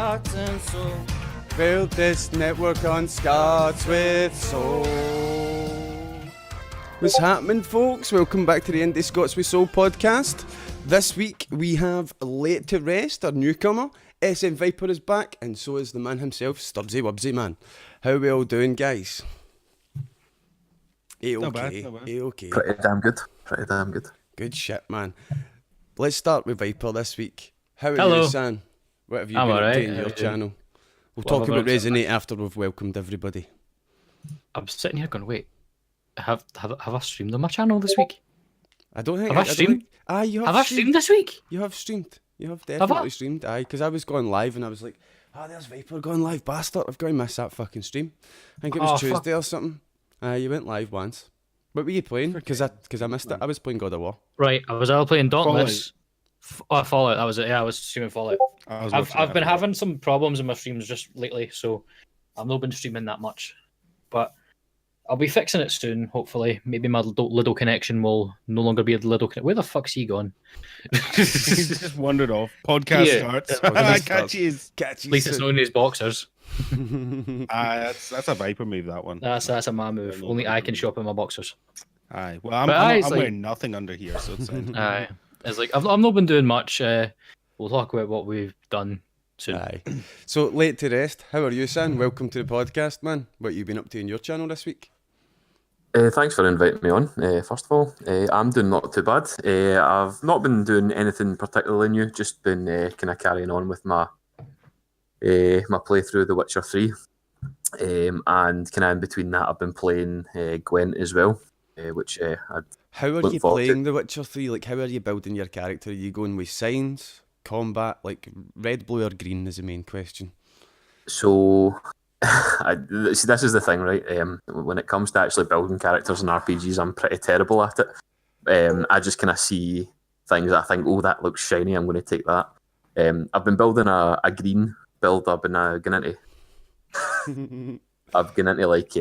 heart and soul. Build this network on Scots with soul. What's happening, folks? Welcome back to the IndiScots with Soul podcast. This week we have LayThisToRest, our newcomer. SMViper is back, and so is the man himself, Stubzx, man. How we all doing, guys? Not bad. Okay. Pretty damn good. Good shit, man. Let's start with Viper this week. How are Hello. you, San? What have you I'm been up alright. to in How your are you doing? channel? We'll What talk have I about been up to? Resonate after we've welcomed everybody. I'm sitting here going, wait, have I streamed on my channel this week? I don't think Have I streamed? You Have I streamed this week? You have streamed. You have I? definitely streamed. Aye, because I was going live and I was like, there's Viper going live, bastard. I've got to miss that fucking stream. I think it was Oh, fuck. Tuesday or something. You went live once. What were you playing? Because I missed it. I was playing God of War. Right, I was out playing Dauntless. Fallout, that was it. Yeah, I was streaming Fallout. I've been having some problems in my streams just lately, so I've not been streaming that much. But I'll be fixing it soon, hopefully. Maybe my Lido connection will no longer be a Lido connection. Where the fuck's he gone? He just wandered off. Podcast Yeah. starts. Podcast Catches. At least it's not in his boxers. That's a Viper move, that one. That's a man move. Only I can show up in my boxers. Aye. Well, I'm it's like- wearing nothing under here, so it's fine. Aye. It's like I've not been doing much. We'll talk about what we've done soon. Aye. So, LayThisToRest, how are you, San? Welcome to the podcast, man. What you been up to in your channel this week? Thanks for inviting me on. First of all, I'm doing not too bad. I've not been doing anything particularly new. Just been kind of carrying on with my playthrough of The Witcher 3, and kind of in between that, I've been playing Gwent as well, which How are Look you forward to playing The Witcher 3? Like, how are you building your character? Are you going with signs, combat, like red, blue, or green is the main question? So, see, this is the thing, right? When it comes to actually building characters in RPGs, I'm pretty terrible at it. I just kind of see things that I think, oh, that looks shiny, I'm going to take that. I've been building a green build. I've been getting into like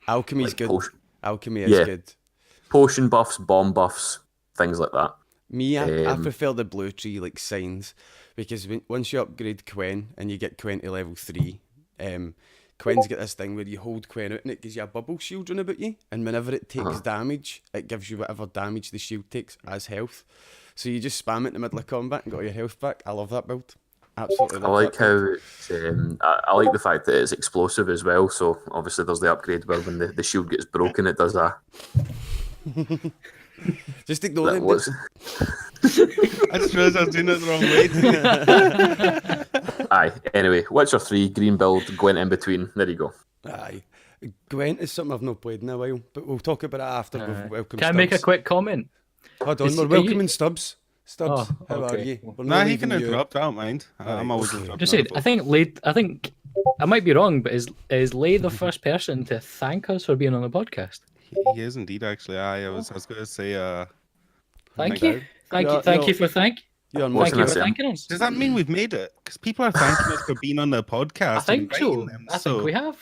Alchemy's like good. Alchemy is Yeah. good. potion buffs, bomb buffs, things like that. Me, I Um, prefer the blue tree, like signs, because once you upgrade Quen and you get Quen to level 3, Quen's got this thing where you hold Quen out and it gives you a bubble shield run about you, and whenever it takes damage, it gives you whatever damage the shield takes as health. So you just spam it in the middle of combat and got your health back. I love that build. Absolutely I love like that how build. it's, I like the fact that it's explosive as well. So obviously there's the upgrade where when the shield gets broken, it does a. Just ignore them. What's, I just realised I was doing it the wrong way. aye. Anyway, Witcher 3 green build, Gwent in between. There you go. Aye. Gwent is something I've not played in a while, but we'll talk about it after we've welcomed Can I make a Stubbs. quick comment? Hold on, Is- we're are welcoming you- Stubbs. Stubbs, Oh, how are okay. you? We're Nah, not he can leaving you out. interrupt. I don't mind. I'm always interrupting. Just saying, other I think I might be wrong, but is Lay the first person to thank us for being on the podcast? folks. He is indeed, actually. I was going to say. Thank Thank you, you. thank Yeah, you, thank no. you for thank You're What thank can you I for say? thanking us. Does that mean we've made it? Because people are thanking us for being on the podcast. I think and so. inviting them, I think we have.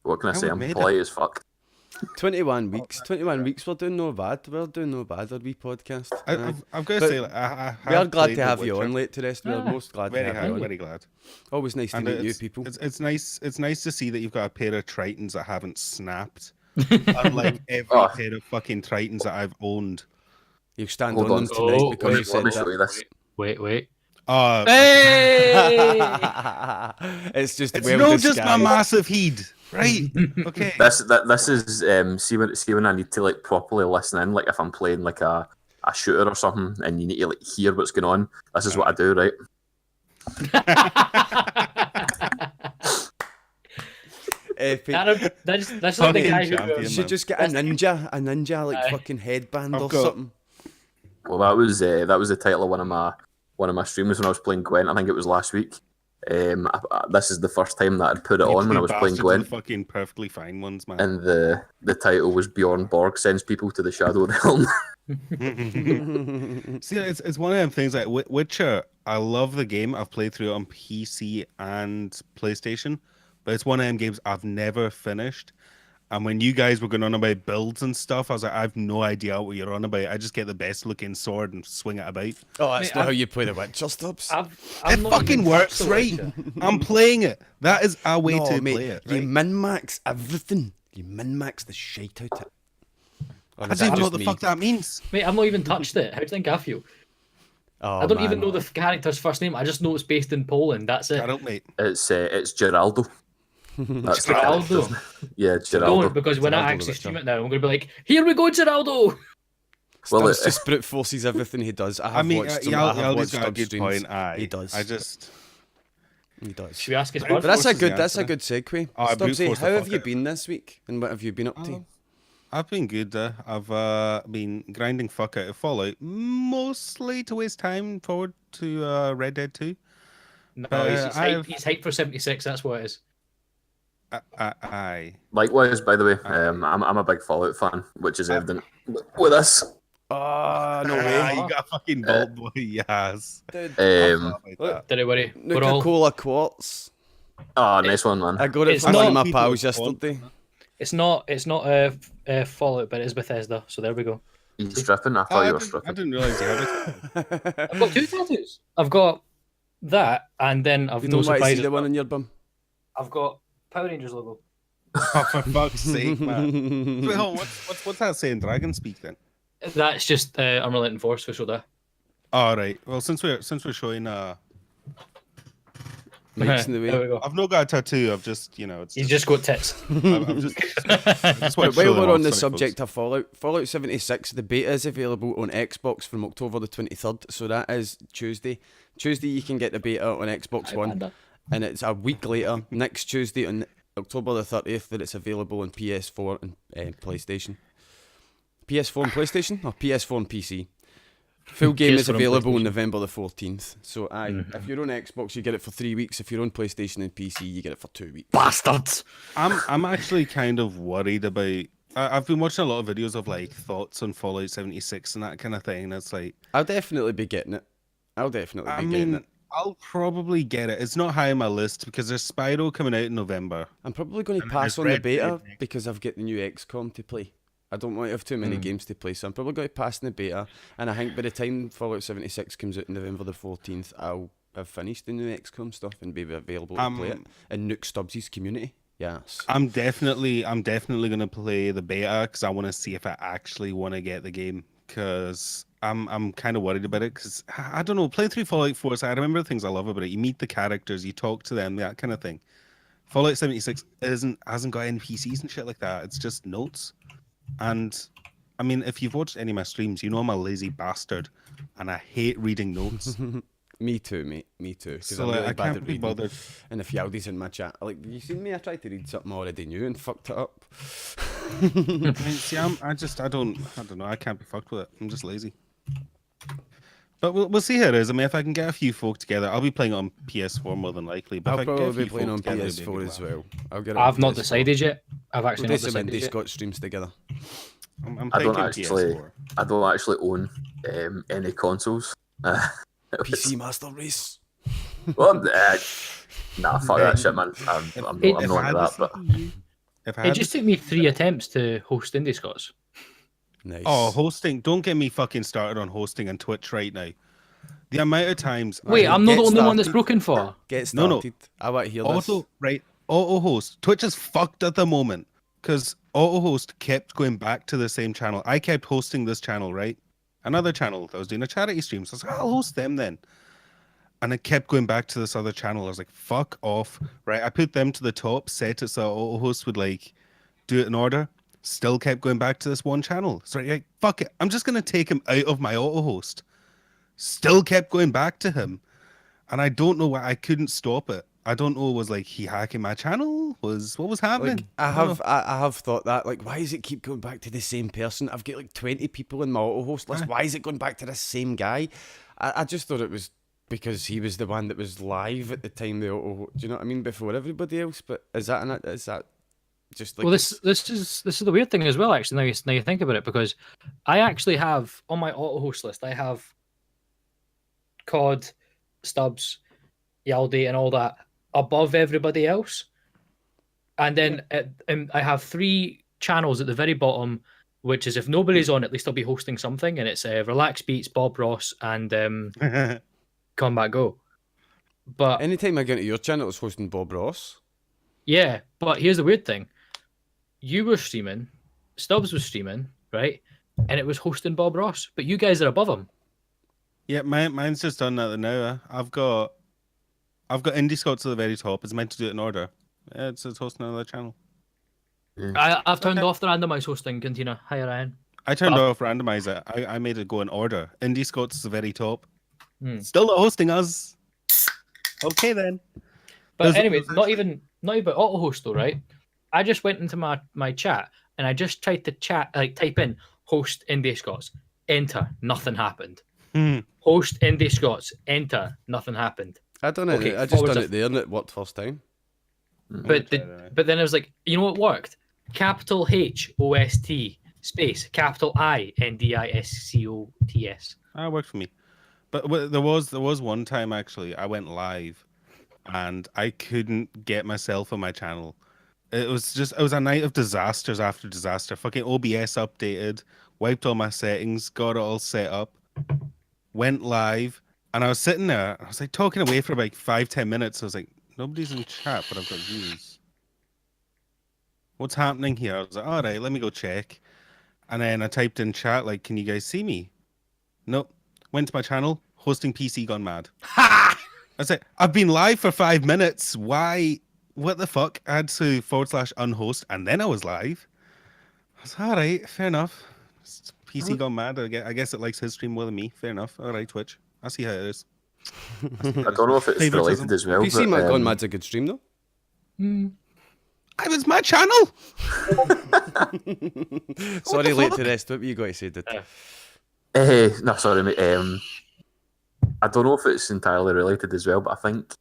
What can I I say? would I'm made it. polite as fuck. 21 weeks. 21 weeks. We're doing no bad. We're doing no bad. Our wee podcast. Aye. I've got to But say, like, I We are have glad played to The have you Witcher. on, LayThisToRest. We're Ah. most glad Very to have happy, you on. very glad. Always nice to And meet you it's, people. It's nice. It's nice to see that you've got a pair of Tritons that haven't snapped, unlike every Oh. pair of fucking Tritons that I've owned. You'll stand Hold on on. them tonight Oh, because you wait, said Let me show that. you this. Wait. Uh, Hey! It's just it's well not just my disguised. massive heed, right? Okay. This is see when I need to like properly listen in, like if I'm playing like a shooter or something, and you need to like hear what's going on. This is what I do, right? Epic. That's like the Fucking guy who. champion. You man. should just get a ninja like Aye. fucking headband I've or got- something. Well, that was the title of one of my streams when I was playing Gwent. I think it was last week. This is the first time that I'd put it You on when I two was playing bastards are Gwent, the fucking perfectly fine ones, man. and the title was Bjorn Borg sends people to the Shadow Realm. See, it's one of them things like Witcher. I love the game. I've played through it on PC and PlayStation, but it's one of them games I've never finished. And when you guys were going on about builds and stuff, I was like, I have no idea what you're on about. I just get the best looking sword and swing it about. Oh, that's not how you play the Witcher, Stubbs. It fucking works, right? I'm playing it. That is a way to play it. Right? You min-max everything. You min-max the shite out of it. I don't even know what the fuck that means. Mate, I've not even touched it. How do you think I feel? Oh, I don't even know the character's first name. I just know it's based in Poland. That's it. I don't, mate. It's Geraldo. That's Geraldo. Yeah, Geraldo. Don't, because when I actually stream it now, I'm going to be like, here we go, Geraldo! Well, it's just brute forces everything he does. I have watched some. I have watched got a good streams. point. He does. He does. Should we ask his But that's a good segue. Oh, Stubzx, how have you been this week? And what have you been up to? I've been good. I've been grinding fuck out of Fallout, mostly to waste time forward to Red Dead 2. No, he's hyped for 76, that's what it is. Aye. Likewise, by the way, I'm a big Fallout fan, which is evident with us. Oh, no way. You got a fucking Vault Boy, yes. Dude, Don't worry. Nuka-Cola Quartz. Oh, nice one, man. I got it from one of my pals yesterday. It's not Fallout, but it is Bethesda, so there we go. He's stripping? I thought you were stripping. I didn't realise you had it. I've got 2 tattoos. I've got that, and then I've no surprises. The one on your bum. I've got Power Rangers logo. Oh, for fuck's sake, man. Wait, hold on, what's that saying? Dragon speak then? That's just Unrelenting Force for Soda. All right. Well, since we're showing Mike's in the way. There we go. I've not got a tattoo. I've just He's just got tits. I've just While we're on the subject of Fallout 76, the beta is available on Xbox from October the 23rd. So that is Tuesday. Tuesday you can get the beta on Xbox One, and it's a week later, next Tuesday on October the 30th, that it's available on PS4 and PlayStation. PS4 and PlayStation, or PS4 and PC. Full game is available on November the 14th. So, if you're on Xbox, you get it for 3 weeks. If you're on PlayStation and PC, you get it for 2 weeks. Bastards! I'm actually kind of worried about. I've been watching a lot of videos of like thoughts on Fallout 76 and that kind of thing. And it's like, I'll definitely be getting it. Getting it. I'll probably get it. It's not high on my list because there's Spyro coming out in November. I'm probably going to pass on the beta because I've got the new XCOM to play. I don't want to have too many games to play, so I'm probably going to pass in the beta. And I think by the time Fallout 76 comes out on November the 14th, I'll have finished the new XCOM stuff and be available to play it in Nuke Stubzx community. Yes. I'm definitely going to play the beta because I want to see if I actually want to get the game. Because I'm kind of worried about it. Because I don't know, playing through Fallout 4, so I remember the things I love about it. You meet the characters, you talk to them, that kind of thing. Fallout 76 hasn't got NPCs and shit like that. It's just notes. And I mean, if you've watched any of my streams, you know I'm a lazy bastard and I hate reading notes. Me too, mate. Me too. So really I can't be bothered. And if Yaldi's in my chat, like, you seen me? I tried to read something I already knew and fucked it up. See, I don't know. I can't be fucked with it. I'm just lazy. But we'll see how it is. I mean, if I can get a few folk together, I'll be playing it on PS4 more than likely. But I'll probably be playing on PS4 as well. I've not decided yet. I've actually not decided yet. IndiScots streams together. I don't actually own any consoles. PC Master Race. Well, nah, fuck that shit, man. I'm not into that. But it just took me 3 attempts to host IndiScots. Nice. Oh, hosting! Don't get me fucking started on hosting on Twitch right now. The amount of times. Wait, I'm not the only one that's broken for. Get started. No. I want to hear this. Auto host. Twitch is fucked at the moment because auto host kept going back to the same channel. I kept hosting this channel, right? Another channel. I was doing a charity stream, so I was like, I'll host them then. And it kept going back to this other channel. I was like, fuck off. Right? I put them to the top, set it so auto host would like do it in order. Still kept going back to this one channel. So like, fuck it. I'm just going to take him out of my auto host. Still kept going back to him. And I don't know why I couldn't stop it. I don't know, was like he hacking my channel? What was happening? Like, I have thought that, like, why does it keep going back to the same person? I've got like 20 people in my auto host list. Why is it going back to the same guy? I just thought it was because he was the one that was live at the time the auto, do you know what I mean, before everybody else? But is that just like, well, this is the weird thing as well, actually, now you think about it, because I actually have on my auto host list, I have COD, Stubzx, Yaldi and all that above everybody else. And then I have 3 channels at the very bottom, which is if nobody's on, at least I'll be hosting something, and it's Relax Beats, Bob Ross, and Combat Go. But anytime I get into your channel, it's hosting Bob Ross. Yeah, but here's the weird thing: you were streaming, Stubzx was streaming, right, and it was hosting Bob Ross, but you guys are above him. Yeah, mine's just done that now. I've got IndiScots at the very top. It's meant to do it in order. Yeah, it's hosting another channel. I've turned off the randomized hosting, Cantina. Hi, Ryan. I turned off randomizer. I made it go in order. IndiScots is the very top. Still not hosting us. Okay then. But anyway, not even auto host though, right? I just went into my chat and I just tried to type in host IndiScots, enter, nothing happened. Host IndiScots, enter, nothing happened. I don't know. I just done it there and it worked first time. But then I was like, you know what worked? Capital HOST space capital INDISCOTS. That worked for me. But there was one time actually I went live and I couldn't get myself on my channel. It was a night of disasters after disaster. Fucking OBS updated, wiped all my settings, got it all set up, went live, and I was sitting there. I was like talking away for like 5-10 minutes. I was like, nobody's in chat, but I've got views. What's happening here? I was like, all right, let me go check. And then I typed in chat, like, can you guys see me? Nope. Went to my channel, hosting PC gone mad. I was like, I've been live for 5 minutes. Why? What the fuck? I had to /unhost, and then I was live. I was all right, fair enough. It's PC gone mad. I guess it likes his stream more than me. Fair enough. All right, Twitch. I see how it is. I don't know if it's related as well. PC gone mad's a good stream though. It was my channel. Sorry, LayThisToRest. What were you going to say, dude? No, sorry, mate. I don't know if it's entirely related as well, but I think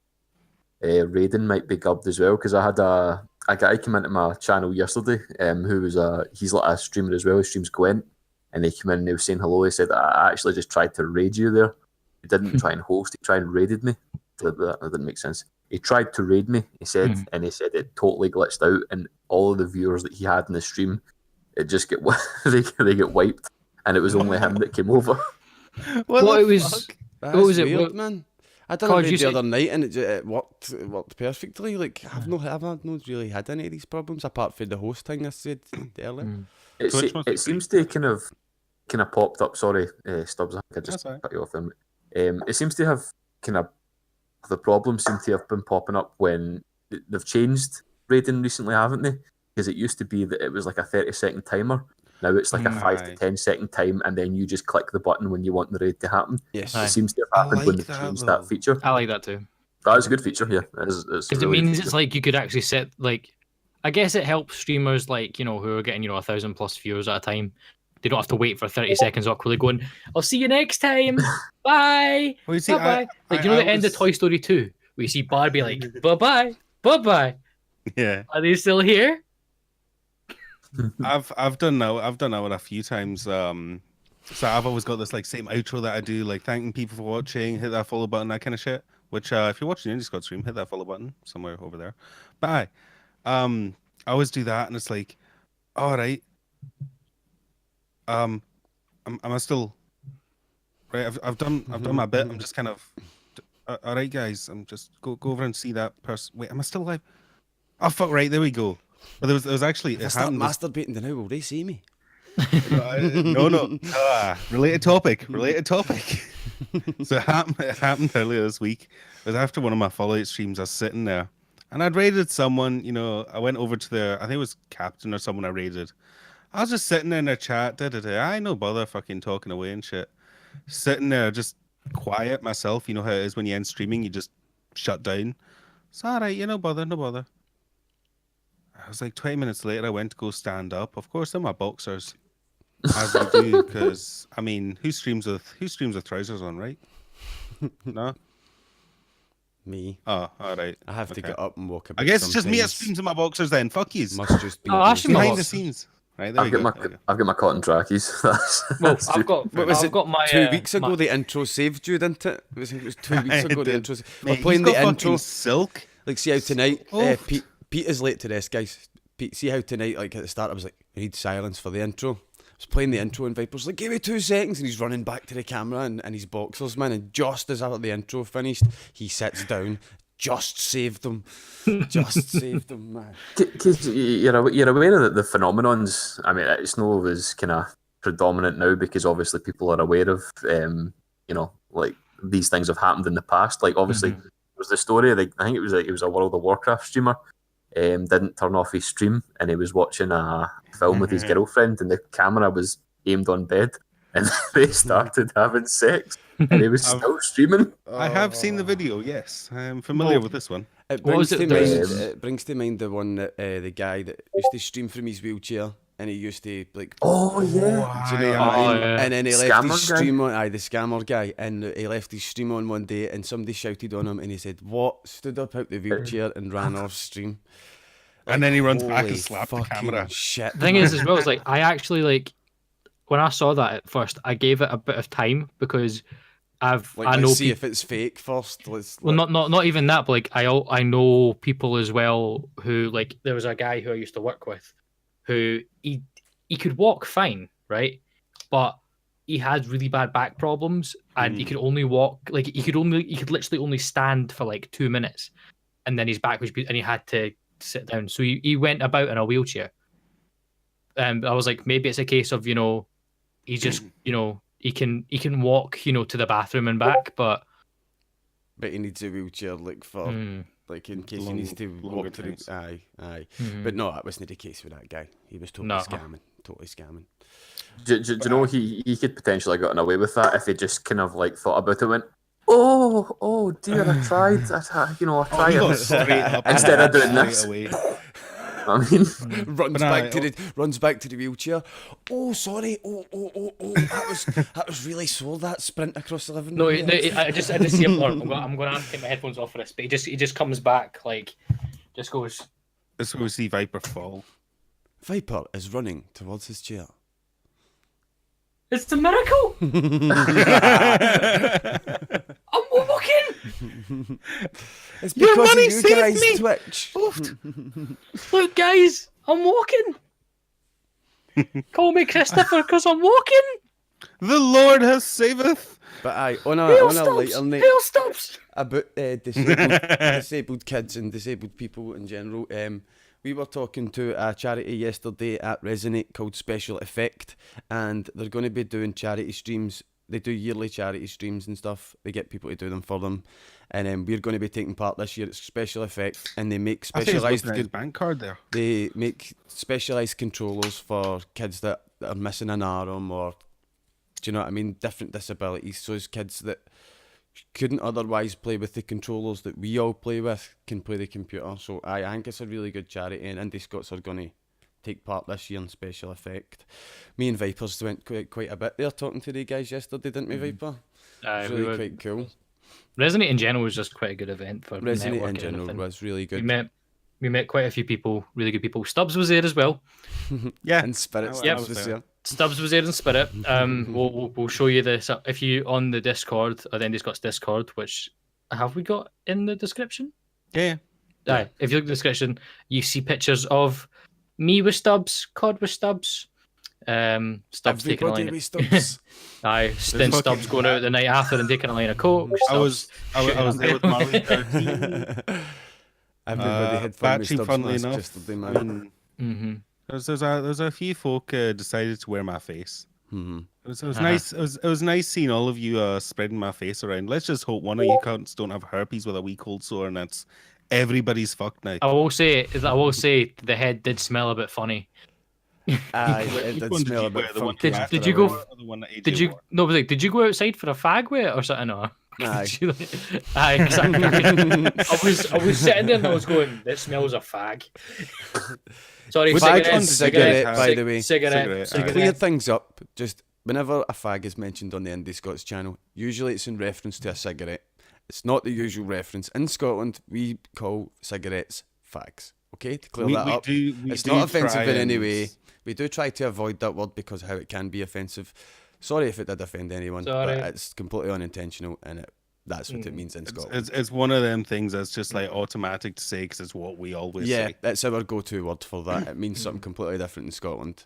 Raiden might be gubbed as well, because I had a guy come into my channel yesterday who was he's like a streamer as well. He streams Gwent, and he came in and he was saying hello. He said, I actually just tried to raid you there. He didn't try and host, he tried and raided me. That didn't make sense. He tried to raid me, he said, and he said it totally glitched out, and all of the viewers that he had in the stream, it just get they get wiped, and it was only him that came over. What was weird, man. I done it the other night and it worked perfectly. Like I've not really had any of these problems apart from the host thing I said earlier. It seems to kind of popped up. Sorry, Stubzx, I just cut you off there. It seems to have kind of the problems seem to have been popping up when they've changed raiding recently, haven't they? Because it used to be that it was like a 30-second timer. Now it's like a 5 to 10 second time, and then you just click the button when you want the raid to happen. Yes, it seems to have happened when they've changed that feature. I like that too. That is a good feature, yeah. Because it means it's like you could actually set like. I guess it helps streamers like who are getting 1,000+ viewers at a time. They don't have to wait for 30 seconds awkwardly going, I'll see you next time. Bye. Well, you see, bye. Like the end of Toy Story 2, where you see Barbie like, bye-bye. Bye-bye. Yeah. Are they still here? I've done that one a few times. So I've always got this like same outro that I do, like thanking people for watching, hit that follow button, that kind of shit. Which if you're watching the IndiScots stream, hit that follow button somewhere over there. But I always do that, and it's like, all right. Am I still right? I've done my bit. I'm just kind of all right, guys. I'm just go over and see that person. Wait, am I still alive? Oh fuck! Right, there we go. But there was actually if I start masturbating now, will they see me? No. Related topic. So it happened earlier this week. It was after one of my Fallout streams. I was sitting there, and I'd raided someone. I went over to I think it was Captain or someone I raided. I was just sitting there in their chat, I no bother fucking talking away and shit. Sitting there just quiet myself. You know how it is when you end streaming, you just shut down. It's all right, no bother. I was like 20 minutes later, I went to go stand up. Of course, they're my boxers. As I do, because, I mean, who streams with trousers on, right? No? Me. Oh, all right. I have to get up and walk about. I guess it's just me that streams in my boxers then. Fuck yous. Must just be behind the scenes. Right, I've got my cotton trackies. I've got my 2 weeks ago the intro saved you, didn't it? It was 2 weeks ago the intro. We're playing the intro. Silk. Like see how tonight Pete is LayThisToRest, guys. see how tonight, like at the start, I was like, I need silence for the intro. I was playing the intro and Viper's like, give me 2 seconds, and he's running back to the camera and his boxers, man, and just as after the intro finished, he sits down. Just saved them. Just saved them, man. Because you're aware of the phenomenons. I mean, it's not as kind of predominant now because obviously people are aware of, like these things have happened in the past. Like obviously, there was the story. I think it was a World of Warcraft streamer. Didn't turn off his stream and he was watching a film with his girlfriend and the camera was aimed on bed and they started having sex. And he was still streaming. I have seen the video, yes. I'm familiar with this one. It brings to mind the one that the guy that used to stream from his wheelchair and he used to like... Oh, yeah. Do you know what I mean? And then he left his stream on... the scammer guy. And he left his stream on one day and somebody shouted on him and he said, what? Stood up out the wheelchair and ran off stream. Like, and then he runs back and slaps the camera. Shit. The thing is, as well, is like, I actually, like, when I saw that at first, I gave it a bit of time because... I know see if it's fake first. Not even that, but like I know people as well who, like, there was a guy who I used to work with who he could walk fine, right? But he had really bad back problems and he could only walk, like he could literally only stand for like 2 minutes and then his back was, and he had to sit down. So he went about in a wheelchair. And I was like, maybe it's a case of, he just, he can walk, to the bathroom and back, but he needs a wheelchair, like for like in case he needs to walk through. Aye. But no, that wasn't the case with that guy. He was totally scamming. Do you know he could potentially have gotten away with that if he just kind of like thought about it, went, oh dear, I tried, instead of doing this. I mean, runs back to the wheelchair. Oh, sorry. Oh, that was really slow. That sprint across the living room. No, I just see him. I'm going to have to take my headphones off for this. But he just comes back, like, just goes. This is where we see Viper fall. Viper is running towards his chair. It's a miracle. I'm walking. It's because of you guys, me. Twitch. Look, guys, I'm walking. Call me Christopher because I'm walking. The Lord has saveth. But on a lighter note, Hail Stubzx. About disabled kids and disabled people in general, we were talking to a charity yesterday at Resonate called Special Effect, and they're going to be doing charity streams. They do yearly charity streams and stuff. They get people to do them for them, and we're going to be taking part this year. It's Special Effect, and they make specialised bank card there. They make specialised controllers for kids that are missing an arm, or do you know what I mean? Different disabilities. So as kids that couldn't otherwise play with the controllers that we all play with can play the computer. So I think it's a really good charity, and IndiScots are going to take part this year in Special Effect. Me and Vipers went quite a bit there talking to the guys yesterday, didn't we, Viper? It was really quite cool. Resonate in general was just quite a good event for Resonate in general was really good. We met quite a few people, really good people. Stubzx was there as well. Yeah, and Spirit. Stubzx was there. Stubzx was there in spirit. We'll show you this if you on the Discord or the IndiScots Discord, which have we got in the description? Yeah. Aye. If you look at the description, you see pictures of me with Stubzx, Cod with Stubzx, Stubzx taking a line. With Stubzx. Aye, then Stubzx going out the night after and taking a line of coke. I was there with Marley 13. Everybody had fun with Stubzx funnily enough, yesterday, man. There's a few folk decided to wear my face. It was nice. It was nice seeing all of you spreading my face around. Let's just hope one of you cunts don't have herpes with a wee cold sore, and that's everybody's fucked now. I will say the head did smell a bit funny. It did smell a bit funny. Did you go? Did you go outside for a fag with it or something? Or? Aye. Exactly. I was sitting there and I was going, "That smells of fag." Sorry, cigarette, by the way. Cigarette. To clear things up, just whenever a fag is mentioned on the IndiScots channel, usually it's in reference to a cigarette. It's not the usual reference. In Scotland, we call cigarettes fags. Okay, to clear that up. It's not offensive in any way. We do try to avoid that word because of how it can be offensive. Sorry if it did offend anyone, but it's completely unintentional, and That's what it means in Scotland. It's one of them things that's just like automatic to say because it's what we always Yeah, say. that's our go-to word for that. It means something completely different in Scotland.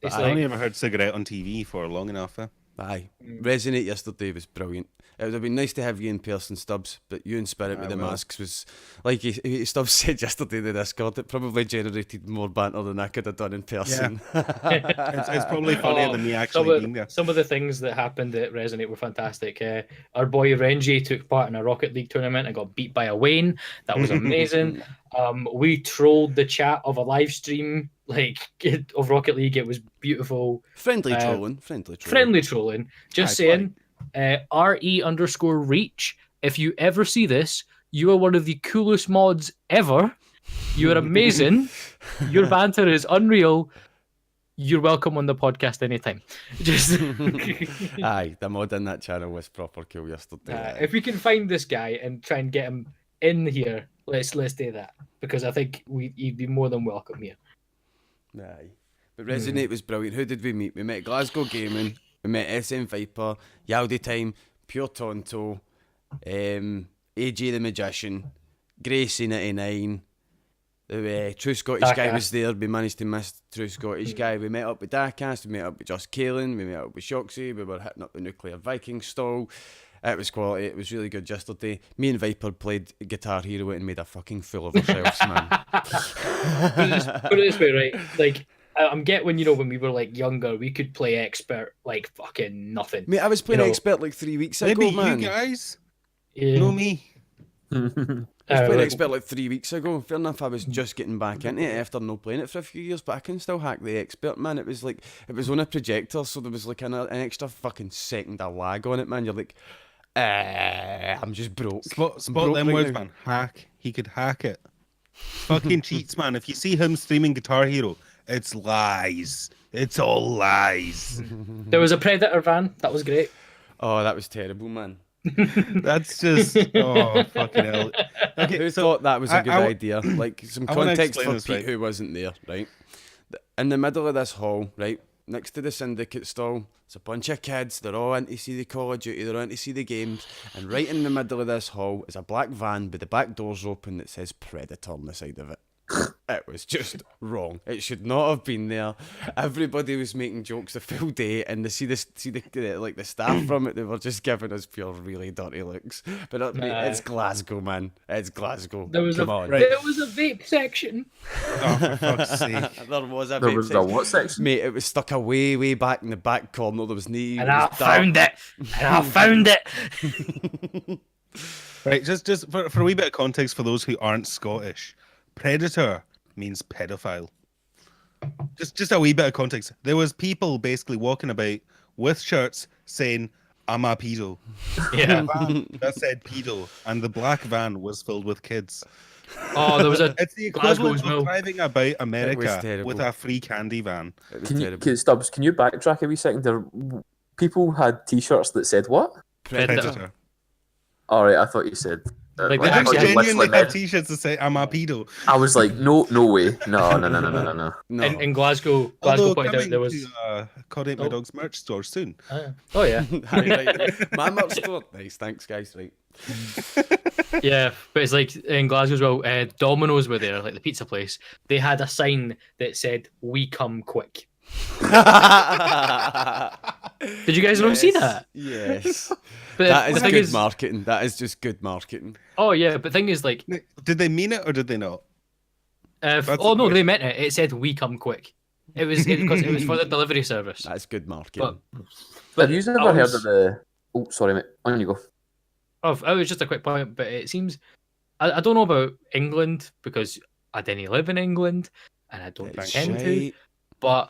But I've only ever heard cigarette on TV for long enough. Aye. Resonate yesterday was brilliant. It would have been nice to have you in person, Stubbs, but you in spirit with the masks was, like Stubbs said yesterday in the Discord, it probably generated more banter than I could have done in person. Yeah. it's probably funnier than me actually being there. Some of the things that happened at Resonate were fantastic. Our boy Renji took part in a Rocket League tournament and got beat by a Wayne. That was amazing. We trolled the chat of a live stream of Rocket League. It was beautiful. Friendly trolling. Just saying. RE_reach. If you ever see this, you are one of the coolest mods ever. You are amazing. Your banter is unreal. You're welcome on the podcast anytime. Just aye, the mod in that channel was proper cool yesterday. If we can find this guy and try and get him in here, let's do that, because I think he'd be more than welcome here. Aye, but Resonate was brilliant. Who did we meet? We met Glasgow Gaming. We met SMViper, Yaldi Time, Pure Tonto, AJ the Magician, Gracie99, the True Scottish guy was there. We managed to miss True Scottish guy. We met up with Dakast, we met up with Just Kaelin, we met up with Shoxy, we were hitting up the Nuclear Viking stall. It was quality, it was really good yesterday. Me and Viper played Guitar Hero and made a fucking fool of ourselves, man. Put it this way, right? Like, I'm when we were like younger, we could play expert like fucking nothing. Mate, I was playing expert like 3 weeks ago, Maybe man. You guys know me. I was playing expert like 3 weeks ago. Fair enough, I was just getting back into it after not playing it for a few years, but I can still hack the expert, man. It was on a projector, so there was like an extra fucking second of lag on it, man. You're like, I'm just broke. Spot them right words, now. man. Hack. He could hack it. Fucking cheats, man. If you see him streaming Guitar Hero, it's lies. It's all lies. There was a Predator van. That was great. Oh, that was terrible, man. That's just fucking hell. Okay, Who thought that was a good idea? Like, some context for this, Pete right? who wasn't there, right? In the middle of this hall, right, next to the syndicate stall, it's a bunch of kids. They're all in to see the Call of Duty. They're all in to see the games. And right in the middle of this hall is a black van with the back doors open that says Predator on the side of it. It was just wrong. It should not have been there. Everybody was making jokes the full day, and the staff from it, they were just giving us pure really dirty looks. But it's Glasgow, man. It's Glasgow. There was Come on. There was a vape section. Oh, for fuck's sake. There was a There vape was section. a what section? Mate, it was stuck away, way back in the back corner. There was no. And I found it. Right, just for a wee bit of context for those who aren't Scottish, Predator means pedophile. Just a wee bit of context. There was people basically walking about with shirts saying, "I'm a pedo." Yeah. That said pedo, and the black van was filled with kids. Oh, there was a It's the Glasgow equivalent as well. of driving about It was America terrible. with a free candy van. It was Can terrible. Stubbs, can you backtrack a wee second? People had T-shirts that said what? Predator. All right, I thought you said. Like, I they I thought you genuinely literally have meant- t-shirts that say "I'm a pedo." I was like, no way, no. No. in Glasgow Although pointed out coming there was. to Cod Ain't My Dog's merch store soon. Oh yeah, right. My merch store. Nice, thanks, guys. Right. yeah. But it's like in Glasgow as well. Domino's were there, like the pizza place. They had a sign that said "We come quick." Did you guys not see that? Yes. But That is the thing good marketing. That is just good marketing. Oh yeah, but the thing is, like, Did they mean it or did they not? That's the no, question. they meant it. It said "We come quick." It was because it was for the delivery service. That's good marketing. Have you ever heard of the? Oh, sorry, mate. On you go. Oh, it was just a quick point, but it seems I don't know about England because I didn't live in England and I don't It's intend to. shite. But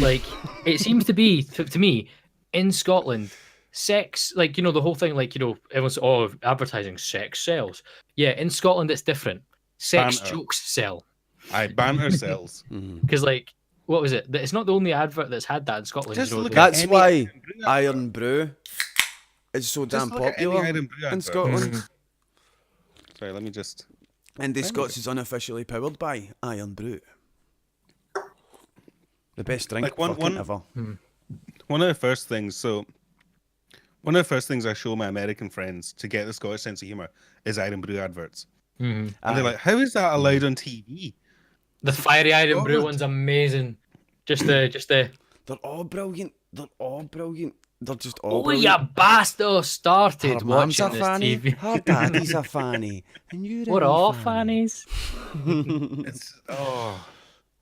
like it seems to be to me in Scotland, sex, like, the whole thing, like, everyone's advertising sex sells. Yeah, in Scotland it's different. Sex Banter. jokes sell. I banter sells. Because, like, what was it? It's not the only advert that's had that in Scotland. Just look at That's any why Iron Brew advert. Iron Brew is so Just damn look at any popular Iron Brew in advert. Scotland. Sorry, let me just. IndiScots is unofficially powered by Iron Brew. The best drink Like one- fucking ever. One of the first things, so One of the first things I show my American friends to get the Scottish sense of humor is Iron Brew adverts. And they're like, how is that allowed on TV? The fiery Iron Brew one's amazing. Just the. They're all brilliant. They're all brilliant. They're just all Oh, brilliant. you bastard started Her mum's watching a this fanny, TV. her daddy's a fanny, and you're We're a all fanny. fannies.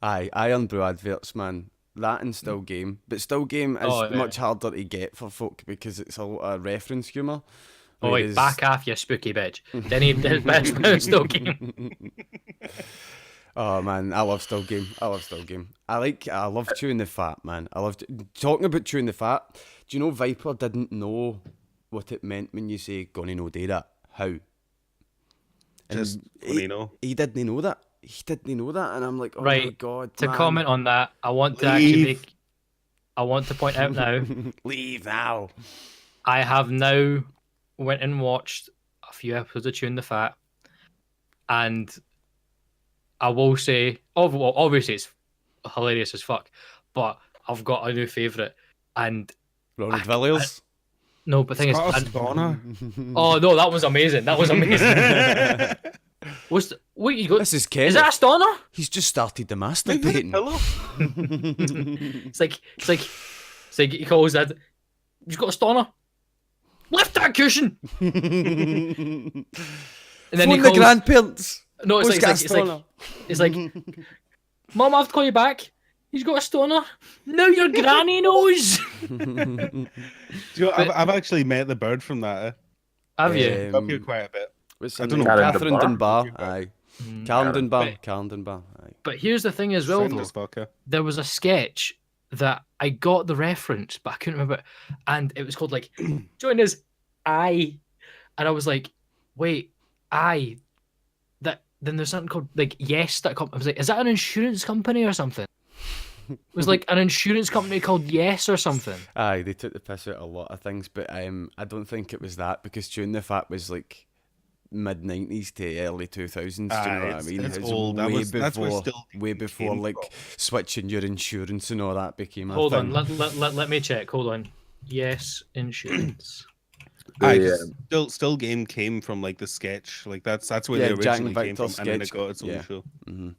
Aye, Iron Brew adverts, man. That and Still Game. But Still Game is much harder to get for folk because it's a lot of reference humour. Oh, wait, back off, you spooky bitch. Then he did best Still Game. Oh man, I love Still Game. I love chewing the fat, man. Talking about chewing the fat. Do you know Viper didn't know what it meant when you say "gonna no do that"? How? Just he didn't know that. He didn't know that, and I'm like, oh right, my god. To man. comment on that, I want to point out now. Leave now. I have now went and watched a few episodes of Chewing the Fat, and I will say, obviously it's hilarious as fuck, but I've got a new favourite, and Ronald Villiers. No, but the thing is, Donna. oh no, that was amazing. That was amazing. Wait, you got? This is Ken. Is that a stunner? He's just started the masturbating. Hello. It's like he calls that. You've got a stunner. Lift that cushion. And then Phone he the calls, grandparents. No, it's like, Mum, I have to call you back. He's got a stoner. Now your granny knows. Do you know, I've actually met the bird from that. Have you? Up here quite a bit. I don't know. Catherine Dunbar. Dunbar. Aye. Karen Dunbar. Aye. But here's the thing as well, Sound though. as fuck, yeah. There was a sketch that I got the reference, but I couldn't remember it. And it was called like, join us, I. And I was like, wait, I. Then there's something called like Yes. I was like, is that an insurance company or something? It was like an insurance company called Yes or something. Aye, they took the piss out of a lot of things, but I don't think it was that because Chewing the Fat was like mid-90s to early 2000s. Do you know what I mean? It's It was old. way before like switching your insurance and all that became a Hold thing. on, let me check. Hold on. Yes, insurance. Still Game came from like the sketch, like that's where Yeah, they Jack originally and came from, Victor and then it sketch. got its own Yeah. show. Mm-hmm.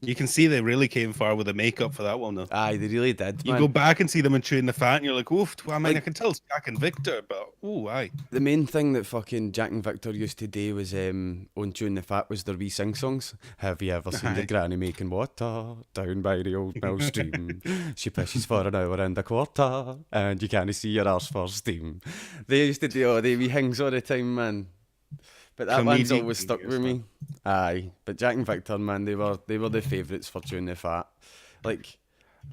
You can see they really came far with the makeup for that one, though. Aye, they really did. You Man. go back and see them in Chewing the Fat, and you're like, oof. I mean, I can tell it's Jack and Victor, but aye. The main thing that fucking Jack and Victor used to do was on Chewing the Fat was their wee sing songs. Have you ever seen your granny making water down by the old mill stream? She pishes for an hour and a quarter, and you can't see your arse for steam. They used to do all the wee things all the time, man. But that one's always stuck with me. Aye, but Jack and Victor, man, they were the favourites for Chewing the Fat. Like,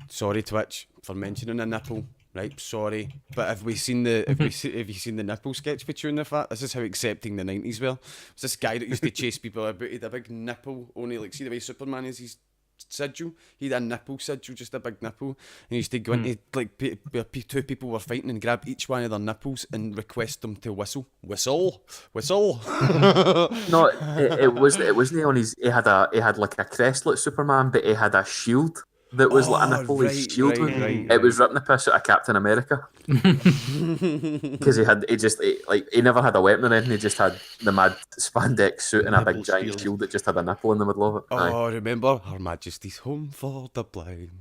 sorry Twitch for mentioning a nipple, right? Sorry, but have you seen the nipple sketch for Chewing the Fat? This is how accepting the 90s were. It was this guy that used to chase people about. He had a big nipple, only like see the way Superman is. He's sigil. He had a nipple sigil, just a big nipple. And he used to go into like two people were fighting and grab each one of their nipples and request them to whistle. No, it wasn't on his. He had like a crest like Superman, but he had a shield that was like a nipple shield. It was ripping the piss out of Captain America because he never had a weapon or anything. He just had the mad spandex suit and a big giant shield that just had a nipple in the middle of it. Oh, remember Her Majesty's Home for the Blind.